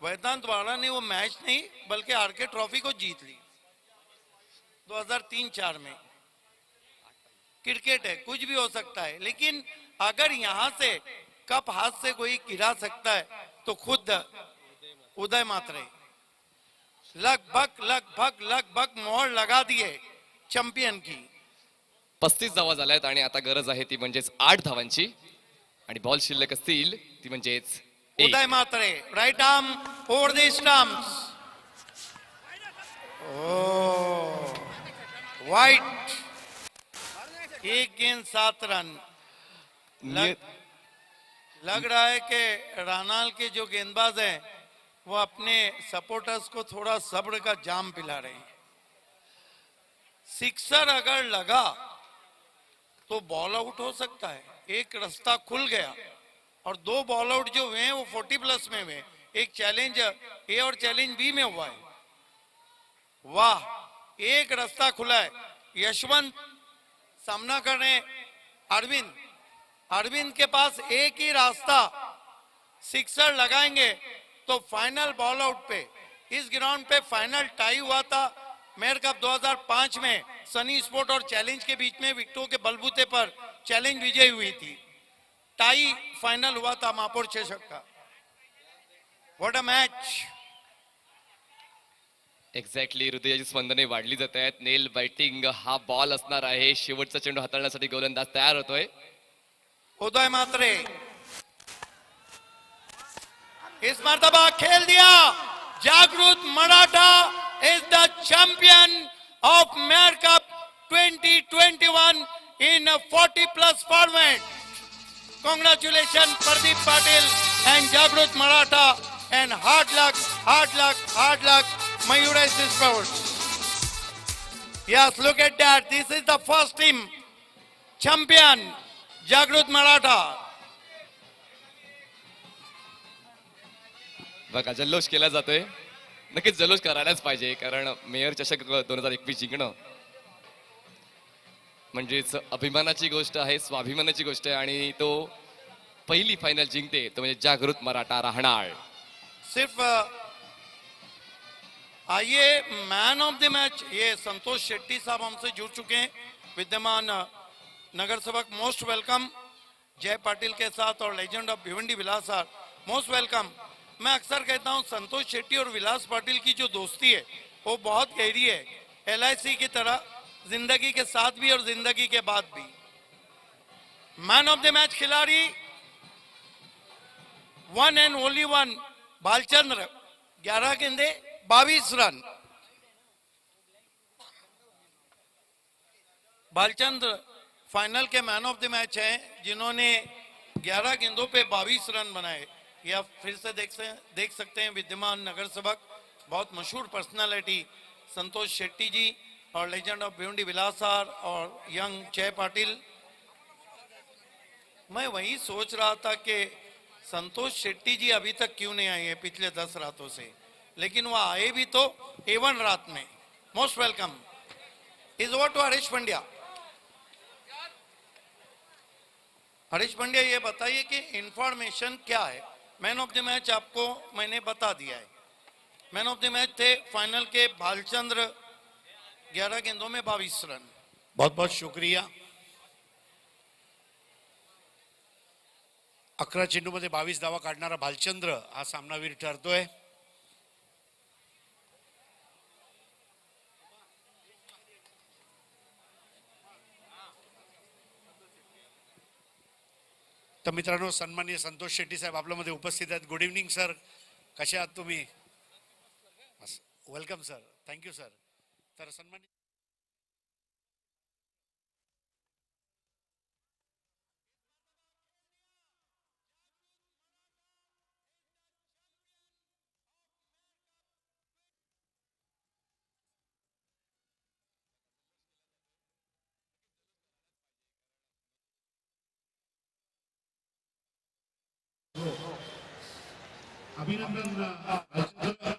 [SPEAKER 8] वेदांत वाड़ा ने वो मैच नहीं बल्कि आरके ट्रॉफी को जीत ली 2003-4 में. क्रिकेट है, कुछ भी हो सकता है, लेकिन अगर यहां से कप हाथ से कोई गिरा सकता है तो खुद उदय मात्रे लगभग मोहर लगा दिए चॅम्पियन की.
[SPEAKER 9] 35 धावा झाल्यात आणि आता गरज आहे ती म्हणजेच 8 धावांची आणि बॉल शिल्लक असतील ती म्हणजेच 1.
[SPEAKER 8] Uday Mhatre right arm over the stumps. Wide. एक गेंद 7 रन. लग रहा है कि रानाल के जो गेंदबाज हैं वो अपने सपोर्टर्स को थोड़ा सब्र का जाम पिला रहे हैं. सिक्सर अगर लगा तो बॉल आउट हो सकता है. एक रास्ता खुल गया और 2 बॉल आउट जो हुए हैं वो 40+ में हुए. एक चैलेंज ए और चैलेंज बी में हुआ है. वाह, एक रास्ता खुला है. यशवंत सामना कर रहे हैं. अरविंद के पास एक ही रास्ता, सिक्सर लगाएंगे तो फाइनल बॉल आउट पे. इस ग्राउंड पे फाइनल टाई हुआ था मेयर कप 2005 में सनी स्पोर्ट और चैलेंज के बीच में. विकेटों के बलबूते पर चैलेंज विजयी हुई थी. टाई फाइनल हुआ था महापौर चषक का. What a match.
[SPEAKER 9] एक्झॅक्टली हृदयाची स्पंदने वाढली जात आहेत. नेल बॅटिंग हा बॉल असणार आहे. शेवटचा चेंडू हाताळण्यासाठी गोलंदाज तयार होतोय.
[SPEAKER 8] उदय मात्रे इस मर्तबा खेल दिया. जागृत Maratha is the champion of Mayor Cup 2021 in a 40+ format. Congratulations Pradeep Patil and Jagrut Maratha, and hard luck Mayuresh Sports. Yes, look at that. This is the first team champion Jagrut Maratha.
[SPEAKER 9] बघा जल्लोष केला जातोय. नक्कीच जल्लोष करायलाच पाहिजे, कारण mayor चषक 2021 जिंकणं म्हणजेच अभिमानाची गोष्ट आहे, स्वाभिमानाची गोष्ट आहे. आणि तो पहिली फायनल जिंकते तो म्हणजे जागृत मराठा राहणार.
[SPEAKER 8] सिर्फ आइए मैन ऑफ द मैच, ये संतोष शेट्टी साहब हमसे जुड़ चुके हैं, विद्यमान नगर सेवक. मोस्ट वेलकम जय पाटिल के साथ, और legend of Bhiwandi Vilas sir, most welcome. मैं अक्सर कहता हूं संतोष शेट्टी और विलास पाटिल की जो दोस्ती है वो बहुत गहरी है, LIC की तरह, जिंदगी के साथ भी और जिंदगी के बाद भी. मैन ऑफ द मैच खिलाड़ी one and only one Balchandra, 11 गेंदे 22 रन. बालचंद्र फाइनल के मैन ऑफ द मैच हैं, जिन्होंने 11 गेंदों पे 22 रन बनाए. या फिर से देख सकते हैं विद्यमान नगर सेवक, बहुत मशहूर पर्सनालिटी संतोष शेट्टी जी, और legend of Bhiwandi Vilas sir और यंग जय पाटिल. मैं वही सोच रहा था कि संतोष शेट्टी जी अभी तक क्यों नहीं आए हैं पिछले 10 रातों से, लेकिन वो आए भी तो A1 रात में. Most welcome. Is over to Harish Pandya. Harish Pandya, ये बताइए कि इंफॉर्मेशन क्या है. मैन ऑफ द मैच आपको मैंने बता दिया है. मैन ऑफ द मैच थे फाइनल के भालचंद्र, 11 गेंदों में 22 रन.
[SPEAKER 3] बहुत बहुत शुक्रिया. 11 चेंडूमध्ये 22 धावा काढणारा भालचंद्र हा सामनावीर ठरतोय. तर मित्रांनो, सन्माननीय संतोष शेट्टी साहेब आपल्यामध्ये उपस्थित आहेत. गुड इव्हनिंग सर, कसे आहात तुम्ही? Welcome sir, thank you sir. तर सन्मानित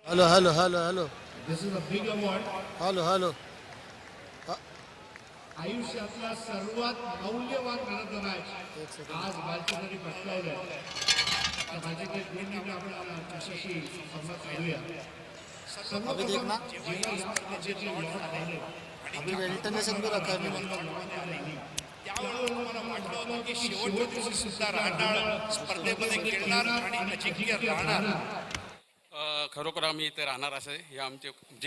[SPEAKER 4] hello hello hello hello hello hello
[SPEAKER 3] आयुष्यातला सर्वात मौल्यवान घटना आहे आज बालकांनी पटकावलं. माझे काही दोन मिनिटं आपण त्याच्याशी संवाद साधूया.
[SPEAKER 4] अभी देखना अभी वेल्टन ने संग रखा है मैंने.
[SPEAKER 3] त्यावेळेला मला वाटलं होतं की शेवटच्या दिवशी सुद्धा राहणार स्पर्धेमध्ये खेळणार आणि अजिंक्य राहणार.
[SPEAKER 10] खरोखर आम्ही इथे राहणार असं हे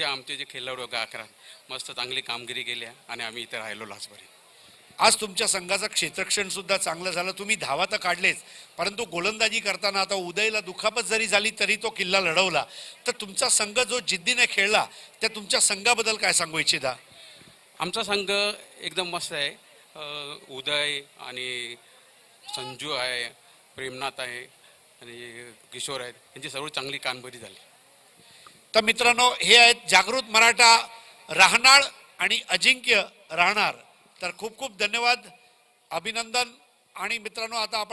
[SPEAKER 10] आमचे जे खेळाडू 11 मस्त चांगली कामगिरी केली आहे आणि आम्ही इथे राहिलो लाचबरी.
[SPEAKER 3] आज तुमच्या संघाचं क्षेत्रक्षण सुद्धा चांगलं झालं. तुम्ही धावा तर काढलेच, परंतु गोलंदाजी करताना आता उदयला दुखापत जरी झाली तरी तो किल्ला लढवला. तर तुमचा संघ जो जिद्दीने खेळला त्या तुमच्या संघाबद्दल काय सांगू इच्छिता?
[SPEAKER 10] आमचा संघ एकदम मस्त आहे. उदय आणि संजू आहे, प्रेमनाथ आहे आणि किशोर आहेत, यांची सर्व चांगली कामगिरी झाली.
[SPEAKER 3] तर मित्रांनो, हे आहेत जागृत मराठा राहणार आणि अजिंक्य राहणार. तर खूप खूप धन्यवाद, अभिनंदन. आणि मित्रांनो, आता आपण